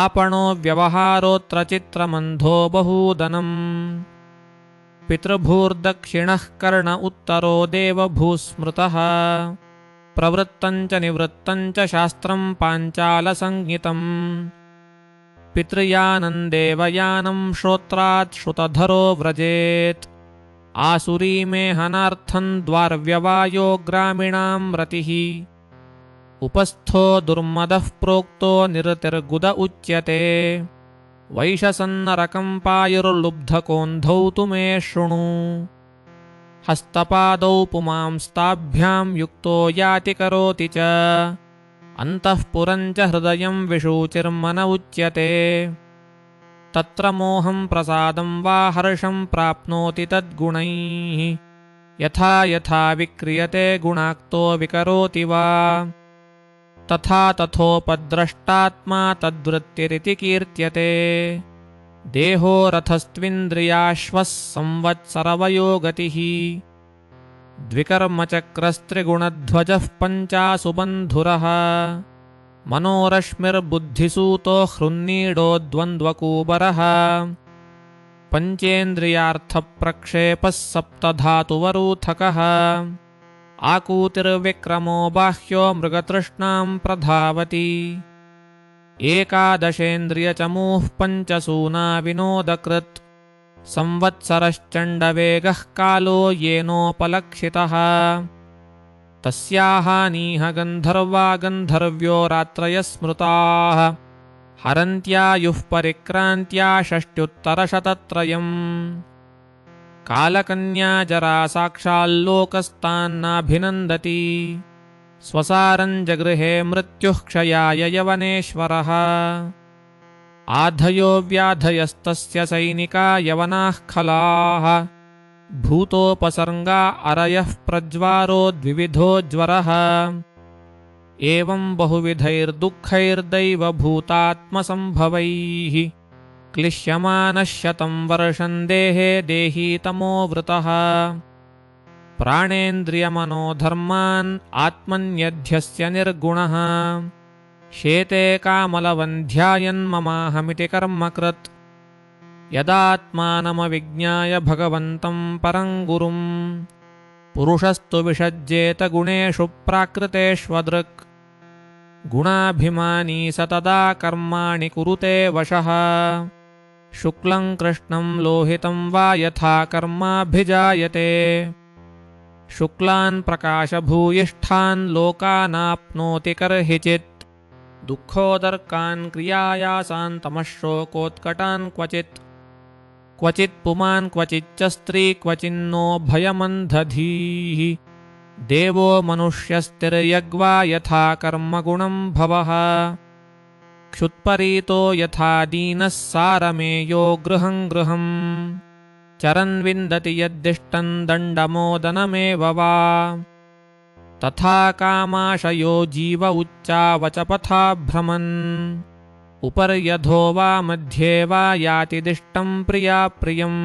Speaker 1: आपणो व्यवहारोऽत्र चित्रमन्धो बहूदनम् पितृभूर्दक्षिणः कर्ण उत्तरो देवभूस्मृतः प्रवृत्तञ्च निवृत्तञ्च शास्त्रं पाञ्चालसंहितम् पितृयानं देवयानं श्रोत्रात् श्रुतधरो व्रजेत् आसुरी मेहनार्थं द्वार्व्यवायो ग्रामीणां रतिः उपस्थो दुर्मदः प्रोक्तो निरतिर्गुद उच्यते वैशसन्नरकं पायुर्लुब्धकोन्धौ तु मे शृणु हस्तपादौ पुमांस्ताभ्यां युक्तो याति करोति च अन्तःपुरञ्च हृदयं विशूचिर्मन उच्यते तत्र मोहं प्रसादं वा हर्षं प्राप्नोति तद्गुणैः यथा यथा विक्रियते गुणाक्तो विकरोति वा तथा तथोपद्रष्टात्मा तद्वृत्तिरिति कीर्त्यते देहो रथस्त्विन्द्रियाश्वः संवत्सरवयो गतिः द्विकर्मचक्रस्त्रिगुणध्वजः पञ्चासु बन्धुरः मनोरश्मिर्बुद्धिसूतो हृन्नीडो द्वन्द्वकूबरः पञ्चेन्द्रियार्थप्रक्षेपः सप्तधातुवरूथकः आकूतिर्विक्रमो बाह्यो मृगतृष्णां प्रधावति एकादशेन्द्रियचमूः पञ्चसूना विनोदकृत् संवत्सरश्चण्डवेगः कालो येनोपलक्षितः तस्याहानीह गन्धर्वा गन्धर्व्यो रात्रयः स्मृताः हरन्त्यायुः परिक्रान्त्या षष्ट्युत्तरशतत्रयम् कालकन्या जरा साक्षाल्लोकस्तान्नाभिनन्दति स्वसारञ्जगृहे मृत्युः क्षयाय यवनेश्वरः आधयो व्याधयस्तस्य सैनिका यवनाः खलाः भूतोपसर्गा अरयः प्रज्वारो द्विविधो ज्वरः एवं बहुविधैर्दुःखैर्दैवभूतात्मसम्भवैः क्लिश्यमानः शतं वर्षं देहे देहीतमोवृतः प्राणेन्द्रियमनोधर्मान् आत्मन्यध्यस्य निर्गुणः शेते कामलवन्ध्यायन्ममाहमिति कर्मकृत् यदात्मानमविज्ञाय भगवन्तं परं गुरुं पुरुषस्तु विषज्येत गुणेषु प्राकृतेष्वदृक् गुणाभिमानी स तदा कर्माणि कुरुते वशः शुक्लं कृष्णं लोहितं वा यथा कर्माभिजायते शुक्लान् प्रकाशभूयिष्ठान् लोकानाप्नोति कर्हिचित् दुःखोदर्कान् क्रियायासान् तमःशोकोत्कटान् क्वचित् क्वचित् पुमान् क्वचिच्च स्त्री क्वचिन्नो भयमन्धधीः देवो मनुष्यस्तिर्यग्वा यथा कर्मगुणं भवः क्षुत्परीतो यथा दीनः सारमेयो गृहं गृहम् चरन् विन्दति यद्दिष्टं दण्डमोदनमेव वा तथा कामाशयो जीव उच्चावचपथा भ्रमन् उपर्यधो वा मध्ये वा याति दिष्टं प्रिया प्रियम्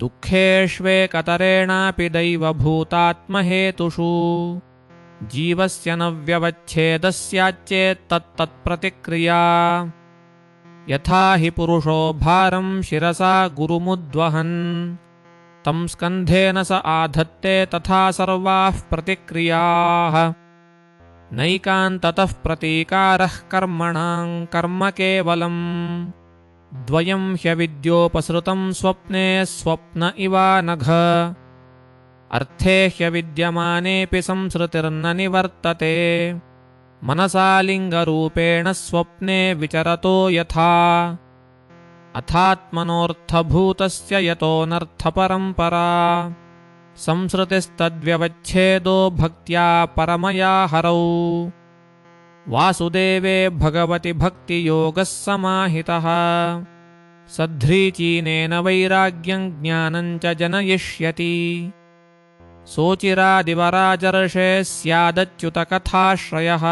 Speaker 1: दुःखेष्वेकतरेणापि दैवभूतात्महेतुषु जीवस्य न व्यवच्छेदस्याच्चेत्तत्तत्प्रतिक्रिया यथा हि पुरुषो भारं शिरसा गुरुमुद्वहन् तं स्कन्धेन स आधत्ते तथा सर्वाः प्रतिक्रियाः नैकान्ततः प्रतीकारः कर्मणां कर्म केवलम् द्वयं ह्यविद्योपसृतं स्वप्ने स्वप्न इवानघ अर्थे ह्यविद्यमानेऽपि संसृतिर्न निवर्तते मनसा लिङ्गरूपेण स्वप्ने विचरतो यथा अथात्मनोऽर्थभूतस्य यतोऽनर्थपरम्परा संसृतिस्तद्व्यवच्छेदो भक्त्या परमया हरौ वासुदेवे भगवति भक्तियोगः समाहितः सध्रीचीनेन वैराग्यं ज्ञानं च जनयिष्यति सोचिरादिवराजर्षे स्यादच्युतकथाश्रयः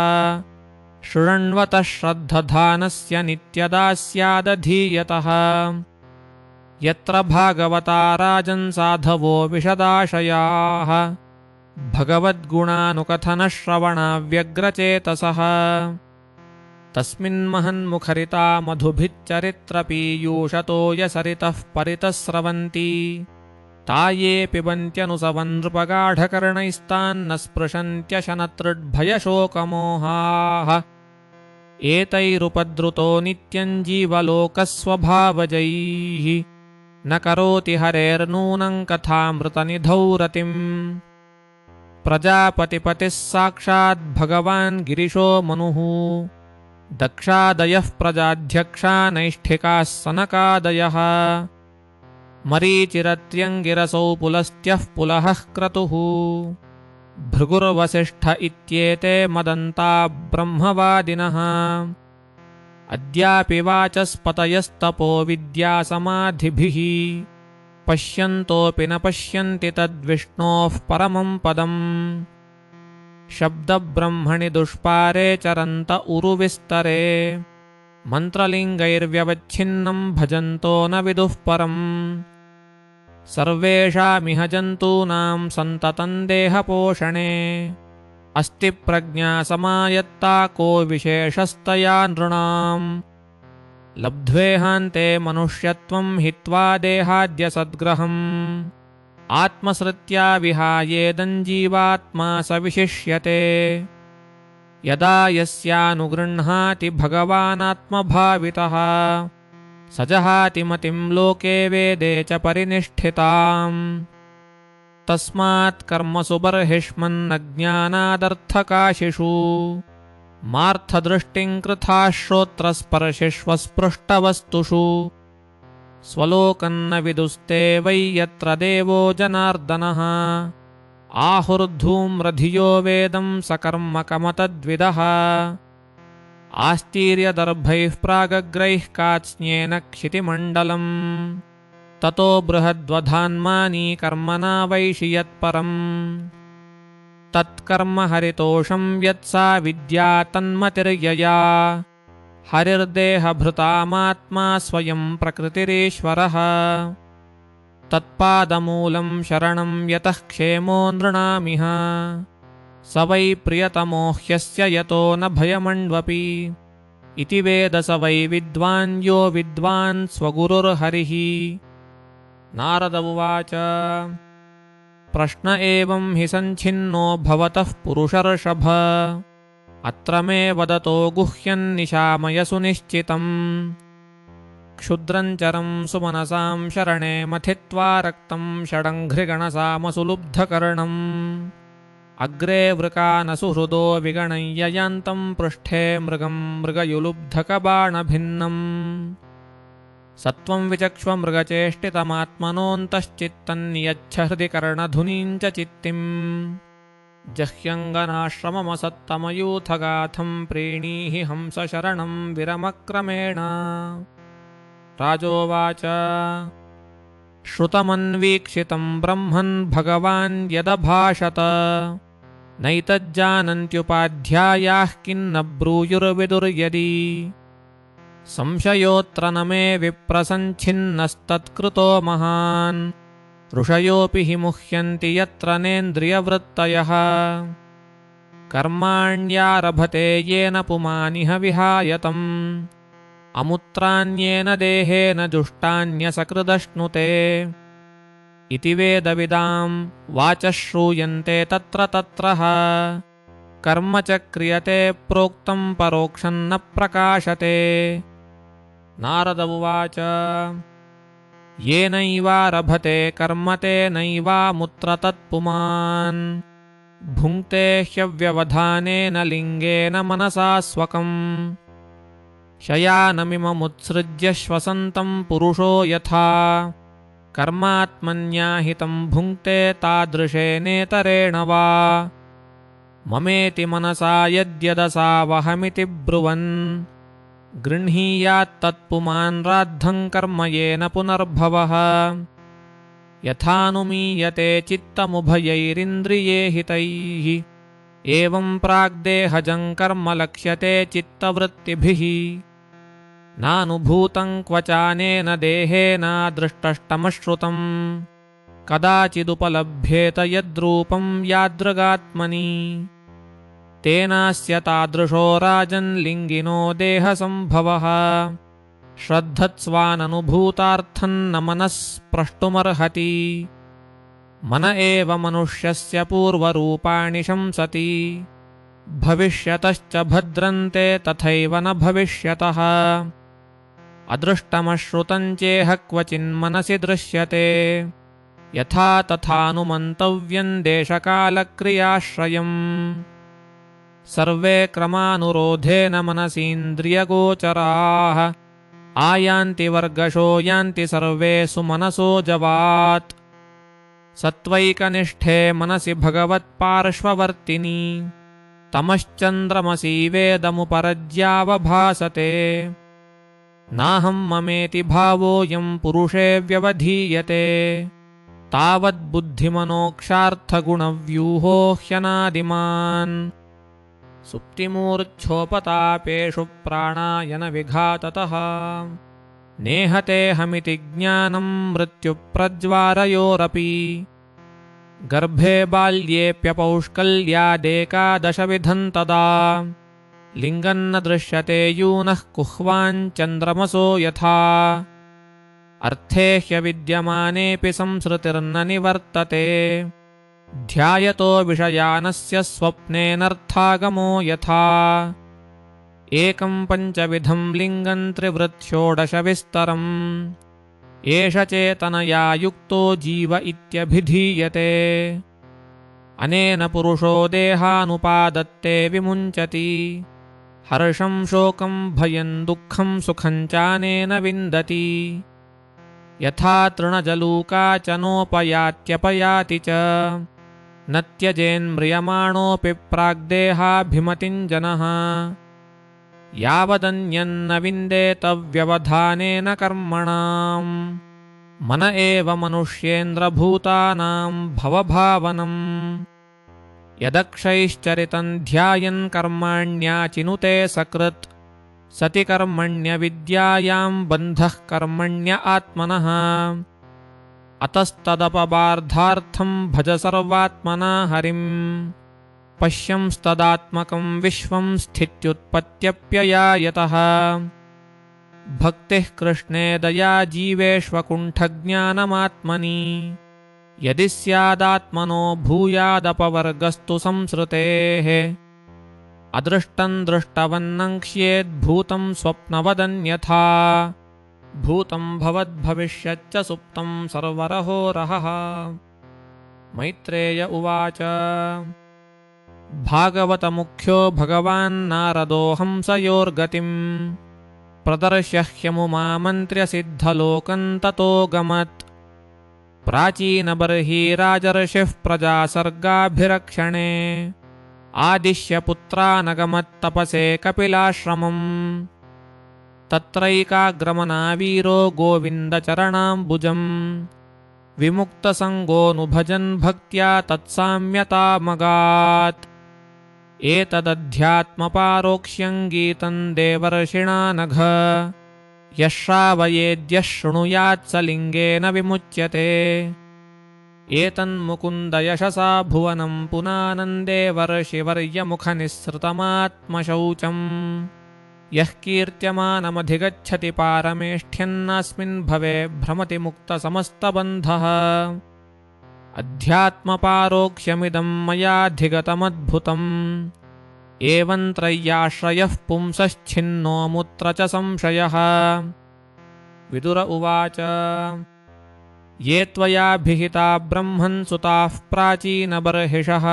Speaker 1: शृण्वतः श्रद्धधानस्य नित्यदा स्यादधीयतः यत्र भागवता राजन् साधवो विशदाशयाः भगवद्गुणानुकथनश्रवणाव्यग्रचेतसः तस्मिन्महन्मुखरिता मधुभिच्चरित्रपीयूषतो यसरितः परितः स्रवन्ति ता ये पिबन्त्यनुसवन् नृपगाढकर्णैस्तान्न स्पृशन्त्यशनतृड्भयशोकमोहाः एतैरुपद्रुतो नित्यं जीवलोकस्वभावजैः न करोति हरेर्नूनं कथामृतनिधौ रतिम् प्रजापतिपतिः साक्षात् भगवान् गिरिशो मनुः दक्षादयः प्रजाध्यक्षा नैष्ठिकाः सनकादयः मरीचिरत्र्यङ्गिरसौ पुलस्त्यः पुलहः क्रतुः भृगुर्वसिष्ठ इत्येते मदन्ता ब्रह्मवादिनः अद्यापि वाचस्पतयस्तपो विद्यासमाधिभिः पश्यन्तोऽपि न पश्यन्ति तद्विष्णोः परमं पदम् शब्दब्रह्मणि दुष्पारे चरन्त उरुविस्तरे मन्त्रलिङ्गैर्व्यवच्छिन्नं भजन्तो न विदुः परम् सर्वेषामिह जन्तूनां सन्ततं देहपोषणे अस्ति प्रज्ञा समायत्ता को विशेषस्तया नृणाम् लब्ध्वेहान्ते मनुष्यत्वं हित्वा देहाद्यसद्ग्रहम् आत्मसृत्या विहायेदं जीवात्मा स विशिष्यते यदा यस्यानुगृह्णाति भगवानात्मभावितः स जहाति मतिं लोके वेदे च परिनिष्ठिताम् तस्मात् कर्मसु बर्हिष्मन्नज्ञानादर्थकाशिषु मार्थदृष्टिं कृथाः श्रोत्रस्पर्शिष्वस्पृष्टवस्तुषु स्वलोकन्न विदुस्ते वै यत्र देवो जनार्दनः आहुर्धूम्रधियो वेदं सकर्मकमतद्विदः आस्तीर्यदर्भैः प्रागग्रैः कात्स्न्येन क्षितिमण्डलम् ततो बृहद्वधान्मानी कर्मणा वैषि यत्परम् तत्कर्म हरितोषं यत्सा विद्या तन्मतिर्यया हरिर्देहभृतामात्मा स्वयं प्रकृतिरीश्वरः तत्पादमूलं शरणं यतः क्षेमो नृणामिह स वै प्रियतमो ह्यस्य यतो न भयमण्वपि इति वेद स वै विद्वान् यो विद्वान् स्वगुरुर्हरिः नारद उवाच प्रश्न एवं हि सञ्छिन्नो भवतः पुरुषर्षभ अत्र मे वदतो गुह्यन्निशामय सुनिश्चितम् क्षुद्रञ्चरं सुमनसां शरणे मथित्वा रक्तं षडङ्घ्रिगणसामसुलुब्धकर्णम् अग्रे वृकानसुहृदो विगणय्ययान्तं पृष्ठे मृगं मृगयुलुब्धकबाणभिन्नम् सत्वं विचक्ष्व मृगचेष्टितमात्मनोऽन्तश्चित्तन्नियच्छ हृदि कर्णधुनीं च चित्तिम् जह्यङ्गनाश्रममसत्तमयूथगाथं प्रीणीहि हंसशरणं विरमक्रमेण राजोवाच श्रुतमन्वीक्षितं ब्रह्मन् भगवान् यदभाषत नैतज्जानन्त्युपाध्यायाः किन्न ब्रूयुर्विदुर्यदि संशयोऽत्र न मे विप्रसञ्छिन्नस्तत्कृतो महान् ऋषयोऽपि हि मुह्यन्ति यत्र नेन्द्रियवृत्तयः कर्माण्यारभते येन पुमानिह विहायतम् अमुत्राण्येन देहेन जुष्टान्यसकृदश्नुते इति वेदविदां वाचः श्रूयन्ते तत्र तत्रः कर्म च क्रियते प्रोक्तं परोक्षं न प्रकाशते नारद उवाच येनैवारभते कर्म तेनैवामुत्र तत्पुमान् भुङ्क्ते ह्यव्यवधानेन लिङ्गेन मनसा स्वकम् शयानमिममुत्सृज्य श्वसन्तं पुरुषो यथा कर्मात्मन्याहितं भुङ्क्ते तादृशेनेतरेण वा ममेति मनसा यद्यदसावहमिति ब्रुवन् गृह्णीयात्तत्पुमान् राद्धं कर्म येन पुनर्भवः यथानुमीयते चित्तमुभयैरिन्द्रिये हितैः एवं प्राग्देहजं कर्म लक्ष्यते चित्तवृत्तिभिः नानुभूतं क्वचानेन देहेनादृष्टष्टमश्रुतं कदाचिदुपलभ्येत यद्रूपं यादृगात्मनि तेनास्य तादृशो राजन्लिङ्गिनो देहसम्भवः श्रद्धत्स्वाननुभूतार्थं न मनः स्प्रष्टुमर्हति मन एव मनुष्यस्य पूर्वरूपाणि शंसति भविष्यतश्च भद्रन्ते तथैव न भविष्यतः अदृष्टमश्रुतं चेह क्वचिन्मनसि दृश्यते यथा तथानुमन्तव्यं देशकालक्रियाश्रयम् सर्वे क्रमानुरोधेन मनसीन्द्रियगोचराः आयान्ति वर्गशो यान्ति सर्वे सुमनसो जवात् सत्त्वैकनिष्ठे मनसि भगवत्पार्श्ववर्तिनि तमश्चन्द्रमसि वेदमुपरज्यावभासते नाहं ममेति भावोऽयं पुरुषे व्यवधीयते तावद्बुद्धिमनोक्षार्थगुणव्यूहो ह्यनादिमान् सुप्तिमूर्च्छोपतापेषु प्राणायनविघाततः नेहतेऽहमिति ज्ञानं मृत्युप्रज्वारयोरपि गर्भे बाल्येऽप्यपौष्कल्यादेकादशविधं तदा लिङ्गन्न दृश्यते यूनः कुह्वाञ्चन्द्रमसो यथा अर्थे ह्यविद्यमानेऽपि संसृतिर्न निवर्तते ध्यायतो विषयानस्य स्वप्नेनर्थागमो यथा एकं पञ्चविधं लिङ्गं त्रिवृत्षोडशविस्तरम् एष चेतनया युक्तो जीव इत्यभिधीयते अनेन पुरुषो देहानुपादत्ते विमुञ्चति हर्षं शोकं भयं दुःखं सुखं चानेन विन्दति यथा तृणजलूका च नोपयात्यपयाति च न त्यजेन्म्रियमाणोऽपि प्राग्देहाभिमतिं जनः यावदन्यन्न विन्देत व्यवधानेन कर्मणाम् मन एव मनुष्येन्द्रभूतानां भवभावनम् यदक्षैश्चरितं ध्यायन् कर्माण्याचिनुते सकृत् सति कर्मण्यविद्यायां बन्धः कर्मण्य आत्मनः अतस्तदपबार्धार्थं भज सर्वात्मना हरिम् पश्यंस्तदात्मकं विश्वं स्थित्युत्पत्त्यप्ययायतः भक्तिः कृष्णे दया जीवेष्वकुण्ठज्ञानमात्मनि यदि स्यादात्मनो भूयादपवर्गस्तु संसृतेः अदृष्टं दृष्टवन्नङ्क्ष्येद्भूतं स्वप्नवदन्यथा भूतं भवद्भविष्यच्च सुप्तं सर्वरहोरहः मैत्रेय उवाच भागवतमुख्यो भगवान्नारदो हंसयोर्गतिं प्रदर्श्य ह्यमुमामन्त्र्यसिद्धलोकं ततोऽगमत् प्राचीनबर्हिराजर्षिः प्रजासर्गाभिरक्षणे आदिश्य पुत्रानगमत्तपसे कपिलाश्रमम् तत्रैकाग्रमनावीरो गोविन्दचरणाम्बुजम् विमुक्तसङ्गोऽनुभजन् भक्त्या तत्साम्यतामगात् एतदध्यात्मपारोक्ष्यं गीतं देवर्षिणा नघ यः श्रावयेद्यः शृणुयात् स लिङ्गेन विमुच्यते एतन्मुकुन्द यशसा भुवनं पुनानन्देवर्षिवर्यमुखनिःसृतमात्मशौचम् यः कीर्त्यमानमधिगच्छति पारमेष्ठ्यन्नास्मिन् भवे भ्रमति मुक्तसमस्तबन्धः अध्यात्मपारोक्ष्यमिदं मयाधिगतमद्भुतम् एवं त्रय्याश्रयः पुंसश्छिन्नो मुत्र च संशयः विदुर उवाच ये त्वयाभिहिता ब्रह्मन्सुताः प्राचीनबर्हिषः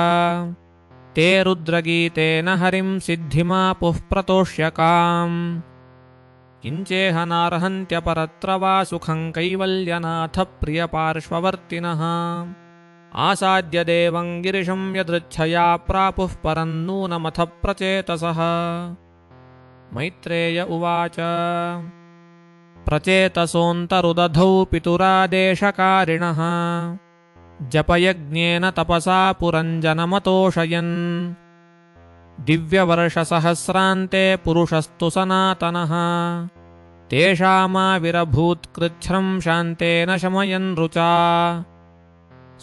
Speaker 1: ते रुद्रगीतेन हरिं सिद्धिमापुः प्रतोष्यकाम् किञ्चेह नार्हन्त्यपरत्र वा सुखं कैवल्यनाथ प्रियपार्श्ववर्तिनः आसाद्य देवं गिरिशं यदृच्छया प्रापुः परं नूनमथ प्रचेतसः मैत्रेय उवाच प्रचेतसोऽन्तरुदधौ पितुरादेशकारिणः जपयज्ञेन तपसा पुरञ्जनमतोषयन् दिव्यवर्षसहस्रान्ते पुरुषस्तु सनातनः तेषामाविरभूत्कृच्छ्रं शान्तेन शमयन् रुचा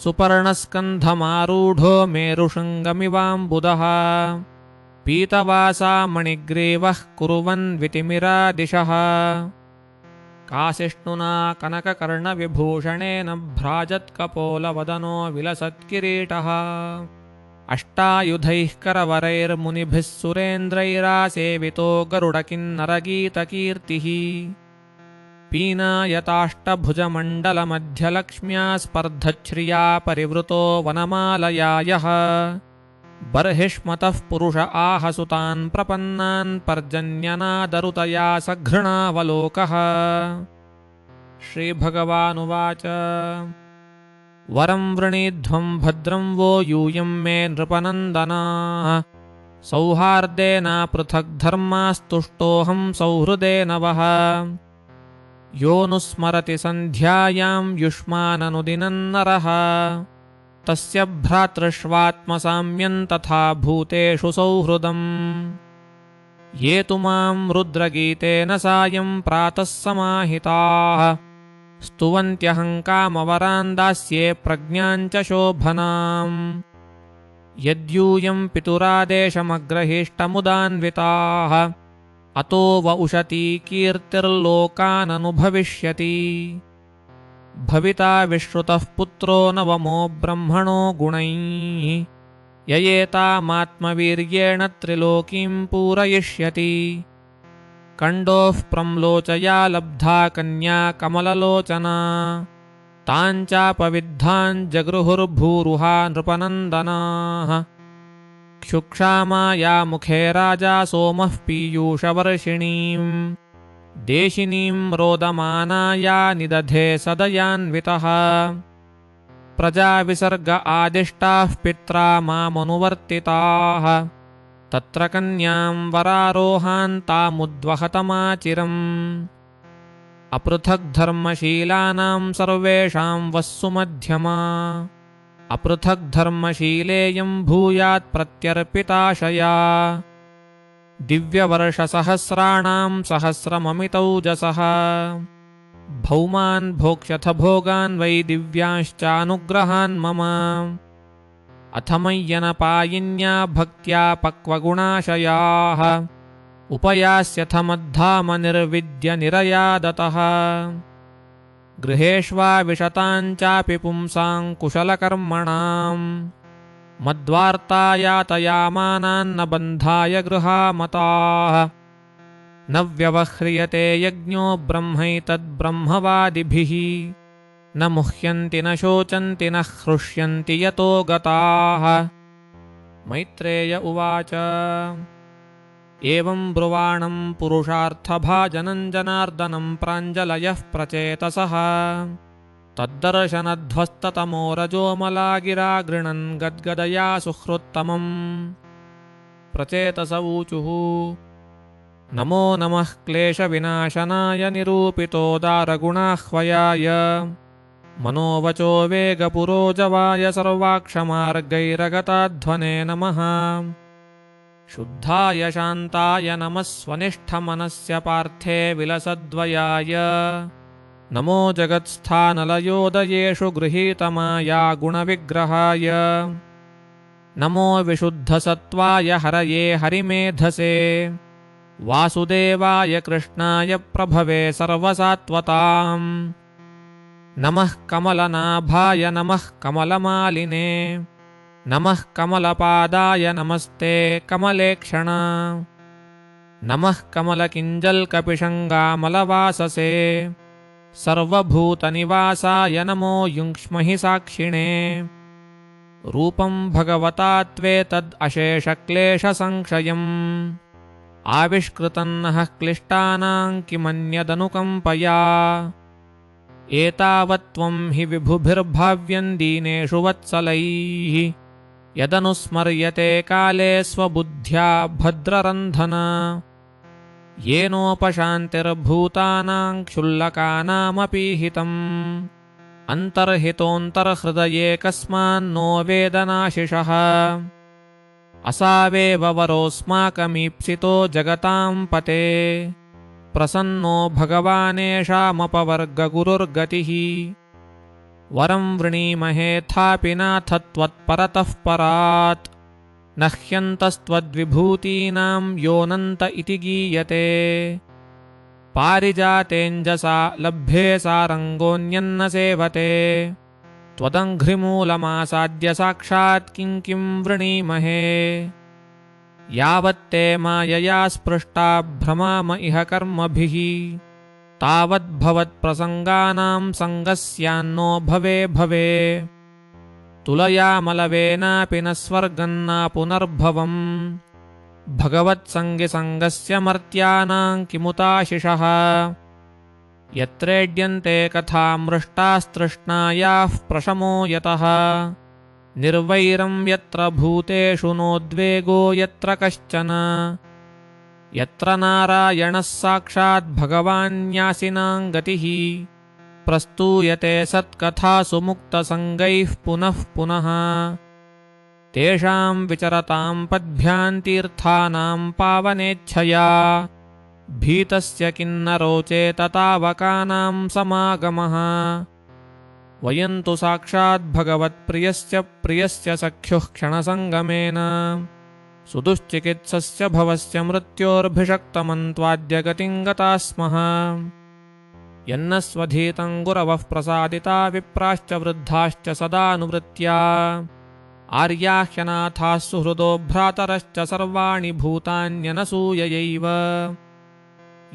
Speaker 1: सुपर्णस्कन्धमारूढो मेरुशृङ्गमिवाम्बुदः पीतवासा मणिग्रीवः कुर्वन्वितिमिरादिशः कासिष्णुना कनककर्णविभूषणेन भ्राजत्कपोलवदनो विलसत्किरीटः अष्टायुधैः करवरैर्मुनिभिः सुरेन्द्रैरासेवितो गरुडकिन्नरगीतकीर्तिः पीनायताष्टभुजमण्डलमध्यलक्ष्म्या स्पर्धच्छ्रिया परिवृतो वनमालया यः बर्हिष्मतः पुरुष आहसुतान् प्रपन्नान् पर्जन्यनादरुतया सघृणावलोकः श्रीभगवानुवाच वरं वृणीध्वं भद्रं वो यूयं मे नृपनन्दना सौहार्देन पृथग्धर्मास्तुष्टोऽहं सौहृदेन वः योऽनुस्मरति सन्ध्यायां युष्माननुदिनन्नरः तस्य भ्रातृष्वात्मसाम्यं तथा भूतेषु सौहृदम् ये तु मां रुद्रगीतेन सायं प्रातः समाहिताः स्तुवन्त्यहं कामवरान् दास्ये प्रज्ञां च शोभनाम् यद्यूयं पितुरादेशमग्रहीष्टमुदान्विताः अतो व उशती कीर्तिर्लोकाननुभविष्यति भविता विश्रुतः पुत्रो नवमो ब्रह्मणो गुणैः ययेतामात्मवीर्येण त्रिलोकीं पूरयिष्यति कण्डोः प्रम्लोचया लब्धा कन्या कमललोचना ताञ्चापविद्धान् जगृहुर्भूरुहा नृपनन्दनाः क्षुक्षामाया मुखे राजा सोमः पीयूषवर्षिणीम् देशिनीं रोदमानाया निदधे सदयान्वितः प्रजाविसर्ग आदिष्टाः पित्रा मामनुवर्तिताः तत्र कन्यां वरारोहान्तामुद्वहतमाचिरम् अपृथग्धर्मशीलानां सर्वेषां वस्सु मध्यमा अपृथग्धर्मशीलेयं भूयात् प्रत्यर्पिताशया दिव्यवर्षसहस्राणां सहस्रममितौजसः भौमान् भोक्ष्यथ भोगान् वै दिव्यांश्चानुग्रहान् मम अथ मय्यनपायिन्या भक्त्या पक्वगुणाशयाः उपयास्यथ मद्धाम निर्विद्य निरयादतः गृहेष्वा विशताञ्चापि पुंसां कुशलकर्मणाम् मद्वार्ता यातयामानान्न बन्धाय गृहामताः न व्यवह्रियते यज्ञो ब्रह्मैतद्ब्रह्मवादिभिः न मुह्यन्ति न शोचन्ति न हृष्यन्ति यतो गताः मैत्रेय उवाच एवं ब्रुवाणं पुरुषार्थभाजनं जनार्दनं प्राञ्जलयः प्रचेतसः तद्दर्शनध्वस्ततमो रजोमला गिरा गृणन् गद्गदया सुहृत्तमम् प्रचेतस ऊचुः नमो नमः क्लेशविनाशनाय निरूपितोदारगुणाह्वयाय मनोवचो वेगपुरोजवाय सर्वाक्षमार्गैरगताध्वने नमः शुद्धाय शान्ताय नमः स्वनिष्ठमनस्य पार्थे विलसद्वयाय नमो जगत्स्थानलयोदयेषु गृहीतमाया गुणविग्रहाय नमो विशुद्धसत्त्वाय हरये हरिमेधसे वासुदेवाय कृष्णाय प्रभवे सर्वसात्वताम् नमः कमलनाभाय नमः कमलमालिने नमः कमलपादाय नमस्ते कमलेक्षण नमः कमलकिञ्जल्कपिशङ्गामलवाससे सर्वभूतनिवासाय नमो युङ्क्ष्महि साक्षिणे रूपं भगवता त्वेतद् अशेषक्लेशसंक्षयम् आविष्कृतन्नः क्लिष्टानां किमन्यदनुकम्पया एतावत्त्वं हि विभुभिर्भाव्यं दीनेषु वत्सलैः यदनुस्मर्यते काले स्वबुद्ध्या भद्ररन्धन येनोपशान्तिर्भूतानां क्षुल्लकानामपीहितम् अन्तर्हितोऽन्तर्हृदये कस्मान्नो वेदनाशिषः असावेव वरोऽस्माकमीप्सितो जगतां पते प्रसन्नो भगवानेषामपवर्गगुरुर्गतिः वरं वृणीमहेऽथापि नाथ त्वत्परतः परात् न ह्यन्तस्त्वद्विभूतीनां योऽनन्त इति गीयते पारिजातेऽञ्जसा लभ्ये सारङ्गोऽन्यन्न सेवते त्वदङ्घ्रिमूलमासाद्य साक्षात् किं वृणीमहे यावत्ते मायया स्पृष्टा भ्रमाम इह कर्मभिः तावद्भवत्प्रसङ्गानां सङ्गस्यान्नो भवे तुलयामलवेनापि न स्वर्गं न पुनर्भवम् भगवत्सङ्गिसङ्गस्य मर्त्यानां किमुताशिषः यत्रेड्यन्ते कथामृष्टास्तृष्णायाः प्रशमो यतः निर्वैरं यत्र भूतेषु नोद्वेगो यत्र कश्चन यत्र नारायणः साक्षात् भगवान्यासिनां गतिः प्रस्तूयते सत्कथासु मुक्तसङ्गैः पुनः पुनः तेषां विचरतां पद्भ्यां तीर्थानां पावनेच्छया भीतस्य किन्नरो चेत तावकानां समागमः वयं तु साक्षात् भगवत्प्रियस्य प्रियस्य सख्युः क्षणसङ्गमेन सुदुश्चिकित्सस्य भवस्य मृत्योर्भिषक्तमन्त्वाद्य गतिं गता स्मः यन्न स्वधीतं गुरवः प्रसादिता विप्राश्च वृद्धाश्च सदानुवृत्त्या आर्याह्यनाथाः सुहृदो भ्रातरश्च सर्वाणि भूतान्यनसूययैव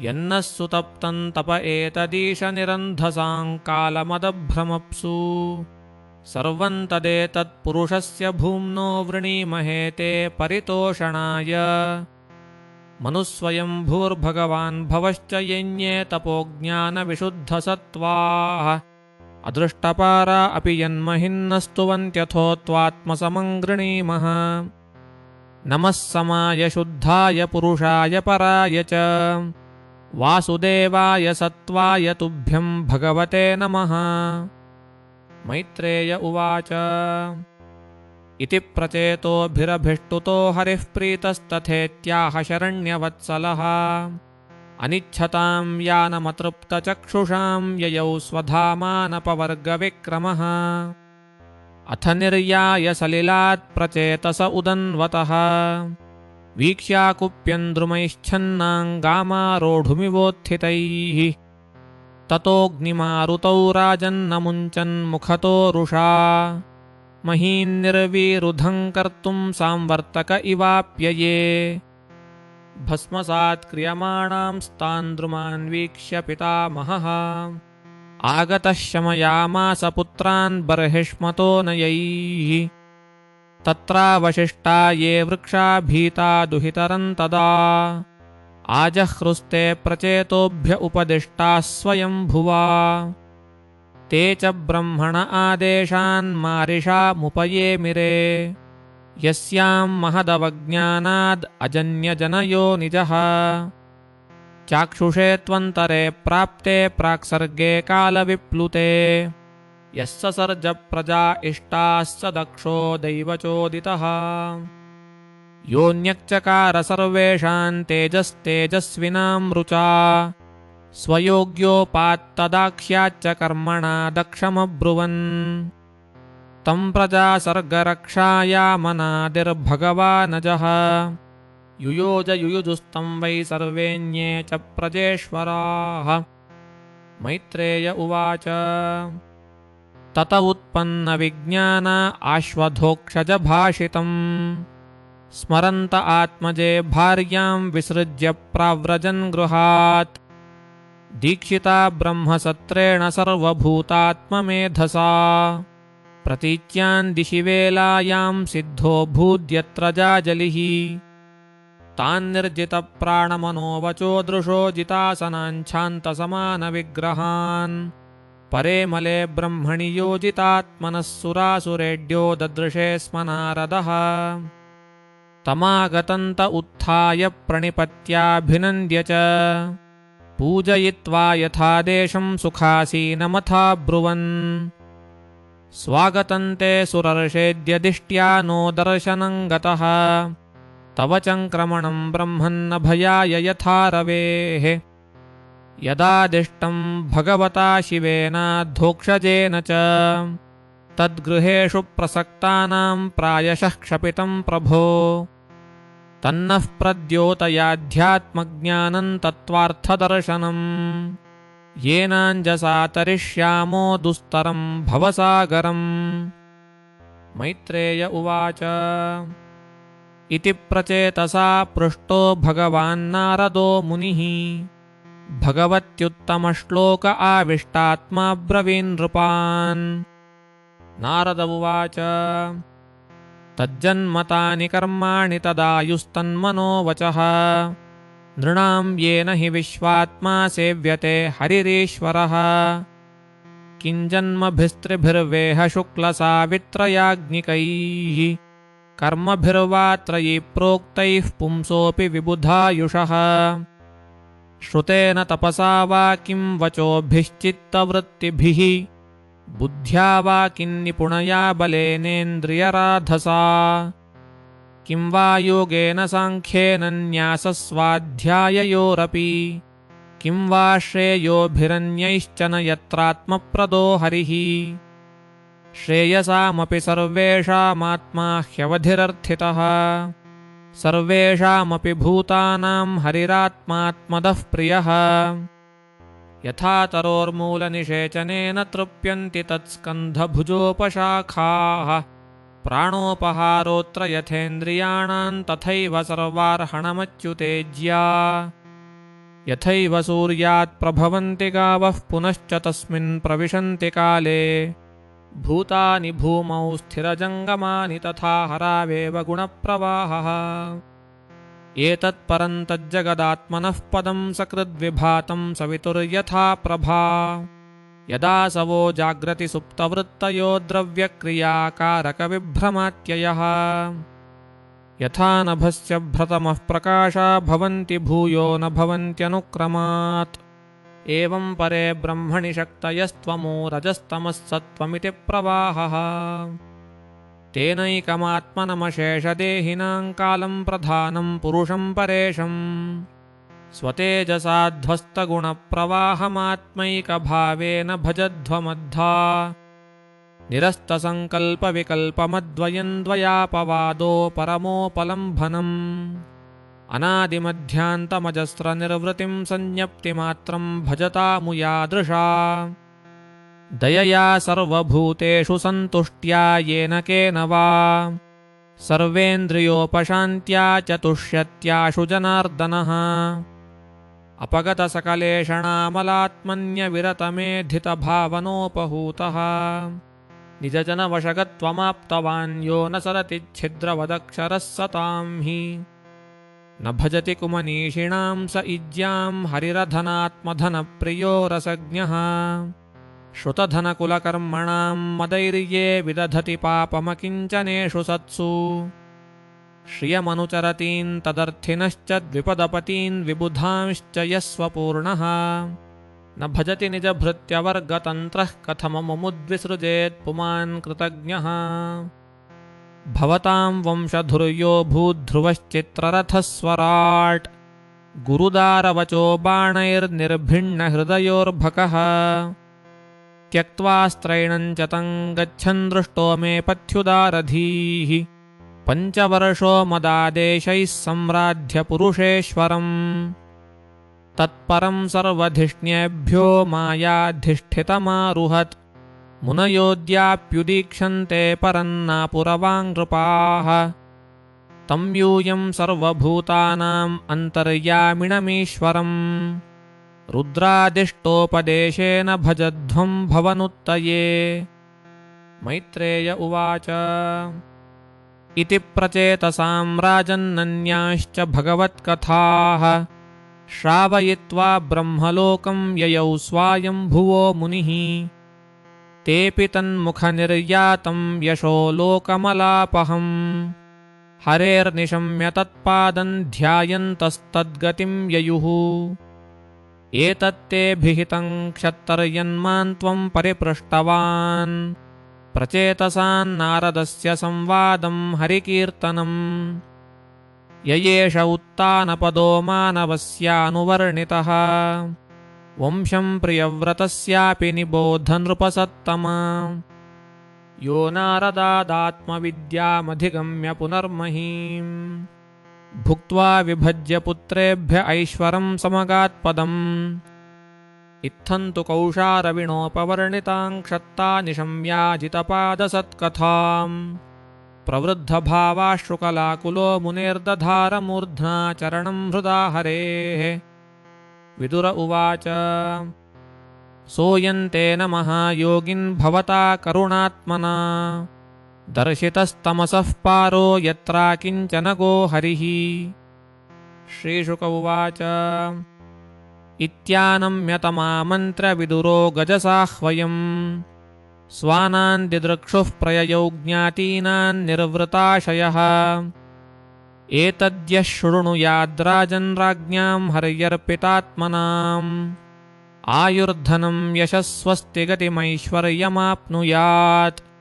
Speaker 1: यन्नः सुतप्तं तप एतदीश निरन्धसां कालमदभ्रमप्सु सर्वं तदेतत्पुरुषस्य भूम्नो वृणीमहे ते परितोषणाय मनुस्वयं भूर्भगवान् भवश्च यज्ञे तपोज्ञानविशुद्धसत्त्वाः अदृष्टपारा अपि यन्महिन्नस्तुवन्त्यथो त्वात्मसमं गृणीमः नमः समाय शुद्धाय पुरुषाय पराय च वासुदेवाय सत्त्वाय तुभ्यं भगवते नमः मैत्रेय उवाच इति प्रचेतोभिरभिष्टुतो हरिः प्रीतस्तथेत्याह शरण्यवत्सलः अनिच्छतां यानमतृप्तचक्षुषां ययौ स्वधामानपवर्गविक्रमः अथ निर्याय सलिलात् प्रचेतस उदन्वतः वीक्ष्याकुप्यन्द्रुमैश्छन्नाङ्गामारोढुमिवोत्थितैः ततोऽग्निमारुतौ राजन्नमुञ्चन्मुखतो रुषा महीन्निर्वीरुधं कर्तुं सांवर्तक इवाप्यये भस्मसात् क्रियमाणांस्तान् द्रुमान् वीक्ष्य पितामहः आगतः शमयामास पुत्रान् बर्हिष्मतो नयैः तत्रावशिष्टा ये वृक्षा भीता दुहितरं तदा आजहृस्ते प्रचेतोभ्य उपदिष्टाः स्वयंभुवा ते च ब्रह्मण आदेशान् मारिषामुपयेमिरे यस्यां महदवज्ञानाद् अजन्यजनयो निजः चाक्षुषे त्वन्तरे प्राप्ते प्राक्सर्गे कालविप्लुते यः ससर्ज प्रजा इष्टाः स दक्षो दैवचोदितः योऽन्यक्चकार सर्वेषां तेजस्तेजस्विनां ऋचा स्वयोग्योपात्तदाख्याच्च कर्मणा दक्षमब्रुवन् तं प्रजासर्गरक्षायामनादिर्भगवानजः युयोज युयुजुस्तं वै सर्वेऽन्ये च प्रजेश्वराः मैत्रेय उवाच तत उत्पन्नविज्ञान आश्वधोक्षजभाषितम् स्मरन्त आत्मजे भार्यां विसृज्य प्राव्रजन् गृहात् दीक्षिता ब्रह्मसत्रेण सर्वभूतात्ममेधसा प्रतीच्यान् दिशि वेलायां सिद्धो भूद्यत्र जाजलिः तान्निर्जितप्राणमनोवचो दृशो जितासनाञ्छान्तसमानविग्रहान् परे मले ब्रह्मणि योजितात्मनः सुरासुरेड्यो ददृशे स्म नारदः तमागतन्त उत्थाय प्रणिपत्याभिनन्द्य च पूजयित्वा यथादेशं सुखासीनमथाब्रुवन् स्वागतन्ते सुरर्षेद्यदिष्ट्या नो दर्शनं गतः तव चङ्क्रमणं ब्रह्मन्न भयाय यथा रवेः यदादिष्टं भगवता शिवेनाद्धोक्षजेन च तद्गृहेषु प्रसक्तानां प्रायशः क्षपितं प्रभो तन्नः प्रद्योतयाध्यात्मज्ञानं तत्त्वार्थदर्शनम् येनाञ्जसा तरिष्यामो दुस्तरं भवसागरम् मैत्रेय उवाच इति प्रचेतसा पृष्टो भगवान्नारदो मुनिः भगवत्युत्तमश्लोक आविष्टात्मा ब्रवीन्नृपान् नारद उवाच तज्जन्मतानि कर्माणि तदायुस्तन्मनो वचः नृणां येन हि विश्वात्मा सेव्यते हरिरीश्वरः किञ्जन्मभिस्त्रिभिर्वेह शुक्लसावित्रयाज्ञिकैः कर्मभिर्वा त्रयी प्रोक्तैः पुंसोऽपि विबुधायुषः श्रुतेन तपसा वा किं वचोभिश्चित्तवृत्तिभिः बुद्ध्या वा किन्निपुणया बलेनेन्द्रियराधसा किं वा योगेन साङ्ख्येन न्यासस्वाध्याययोरपि किं वा श्रेयोभिरन्यैश्चन यत्रात्मप्रदो हरिः श्रेयसामपि सर्वेषामात्मा ह्यवधिरर्थितः सर्वेषामपि भूतानां हरिरात्मात्मदः प्रियः यथा तरोर्मूलनिषेचनेन तृप्यन्ति तत्स्कन्धभुजोपशाखाः प्राणोपहारोऽत्र यथेन्द्रियाणां तथैव सर्वार्हणमच्युतेज्या यथैव सूर्यात् प्रभवन्ति गावः पुनश्च तस्मिन् प्रविशन्ति काले भूतानि भूमौ स्थिरजङ्गमानि तथा हरावेव गुणप्रवाहः एतत्परं तज्जगदात्मनः पदं सकृद्विभातं सवितुर्यथा प्रभा यदासवो जाग्रति सुप्तवृत्तयो द्रव्यक्रियाकारकविभ्रमात्ययः यथा नभस्य भ्रतमः प्रकाशा भवन्ति भूयो न भवन्त्यनुक्रमात् एवं परे ब्रह्मणि शक्तयस्त्वमो रजस्तमः सत्त्वमिति प्रवाहः तेनैकमात्मनमशेषदेहिनां कालं प्रधानं पुरुषं परेशम् स्वतेजसाध्वस्तगुणप्रवाहमात्मैकभावेन भजध्वमद्धा निरस्तसङ्कल्पविकल्पमद्वयं द्वयापवादो परमोपलम्भनम् अनादिमध्यान्तमजस्रनिर्वृतिं संज्ञप्तिमात्रं भजतामुयादृशा दयया सर्वभूतेषु सन्तुष्ट्या येन केन वा सर्वेन्द्रियोपशान्त्या च तुष्यत्याशु जनार्दनः अपगतसकलेशणामलात्मन्यविरतमेधितभावनोपहूतः निजजनवशगत्वमाप्तवान् यो न सरति छिद्रवदक्षरः सतां हि न भजति कुमनीषिणां स इज्यां हरिरधनात्मधनप्रियो रसज्ञः श्रुतधनकुलकर्मणां मदैर्ये विदधति पापमकिञ्चनेषु सत्सु श्रियमनुचरतीन् तदर्थिनश्च द्विपदपतीन् विबुधांश्च यस्वपूर्णः न भजति निजभृत्यवर्गतन्त्रः कथममुद्विसृजेत् पुमान् कृतज्ञः भवतां वंशधुर्यो भूद्ध्रुवश्चित्ररथस्वराट् गुरुदारवचो बाणैर्निर्भिन्नहृदयोर्भकः त्यक्त्वा स्त्रैणं च तं गच्छन् दृष्टो मे पथ्युदारधीः पञ्चवर्षो मदादेशैः सम्राध्य पुरुषेश्वरम् तत्परं सर्वधिष्ण्येभ्यो मायाधिष्ठितमारुहत् मुनयोऽद्याप्युदीक्षन्ते परन्नापुरवाङ्नृपाः तं यूयं सर्वभूतानाम् अन्तर्यामिणमीश्वरम् रुद्रादिष्टोपदेशेन भजध्वं भवनुत्तये। मैत्रेय उवाच इति प्रचेतसां राजन्नन्याश्च भगवत्कथाः श्रावयित्वा ब्रह्मलोकं ययौ स्वायम्भुवो मुनिः। तेऽपि तन्मुखनिर्यातं यशो लोकमलापहम् हरेर्निशम्य तत्पादं ध्यायन्तस्तद्गतिं ययुः। एतत्ते भिहितं क्षत्तर्यन्मां त्वं परिपृष्टवान् प्रचेतसान्नारदस्य संवादं हरिकीर्तनम्। ययेष उत्तानपदो मानवस्यानुवर्णितः वंशं प्रियव्रतस्यापि निबोध नृपसत्तमा। यो नारदादात्मविद्यामधिगम्य पुनर्महीम् भुक्त्वा विभज्य पुत्रेभ्य ऐश्वरं समगात्पदम्। इत्थन्तु कौशारविणोपवर्णितां क्षत्ता निशम्याजितपादसत्कथाम् प्रवृद्धभावाश्रुकलाकुलो मुनेर्दधारमूर्ध्ना चरणं हृदा हरेः। विदुर उवाच सोऽयन्तेन महायोगिन् भवता करुणात्मना दर्शितस्तमसः पारो यत्रा किञ्चन गो हरिः। श्रीशुक उवाच इत्यानम्यतमामन्त्रविदुरो गजसाह्वयम् स्वानान् दिदृक्षुः प्रययौ ज्ञातीनान् निर्वृताशयः। एतद्यः शृणुयाद्राजन् राज्ञां हर्यर्पितात्मनाम् आयुर्धनं यशस्वस्ति गतिमैश्वर्यमाप्नुयात्।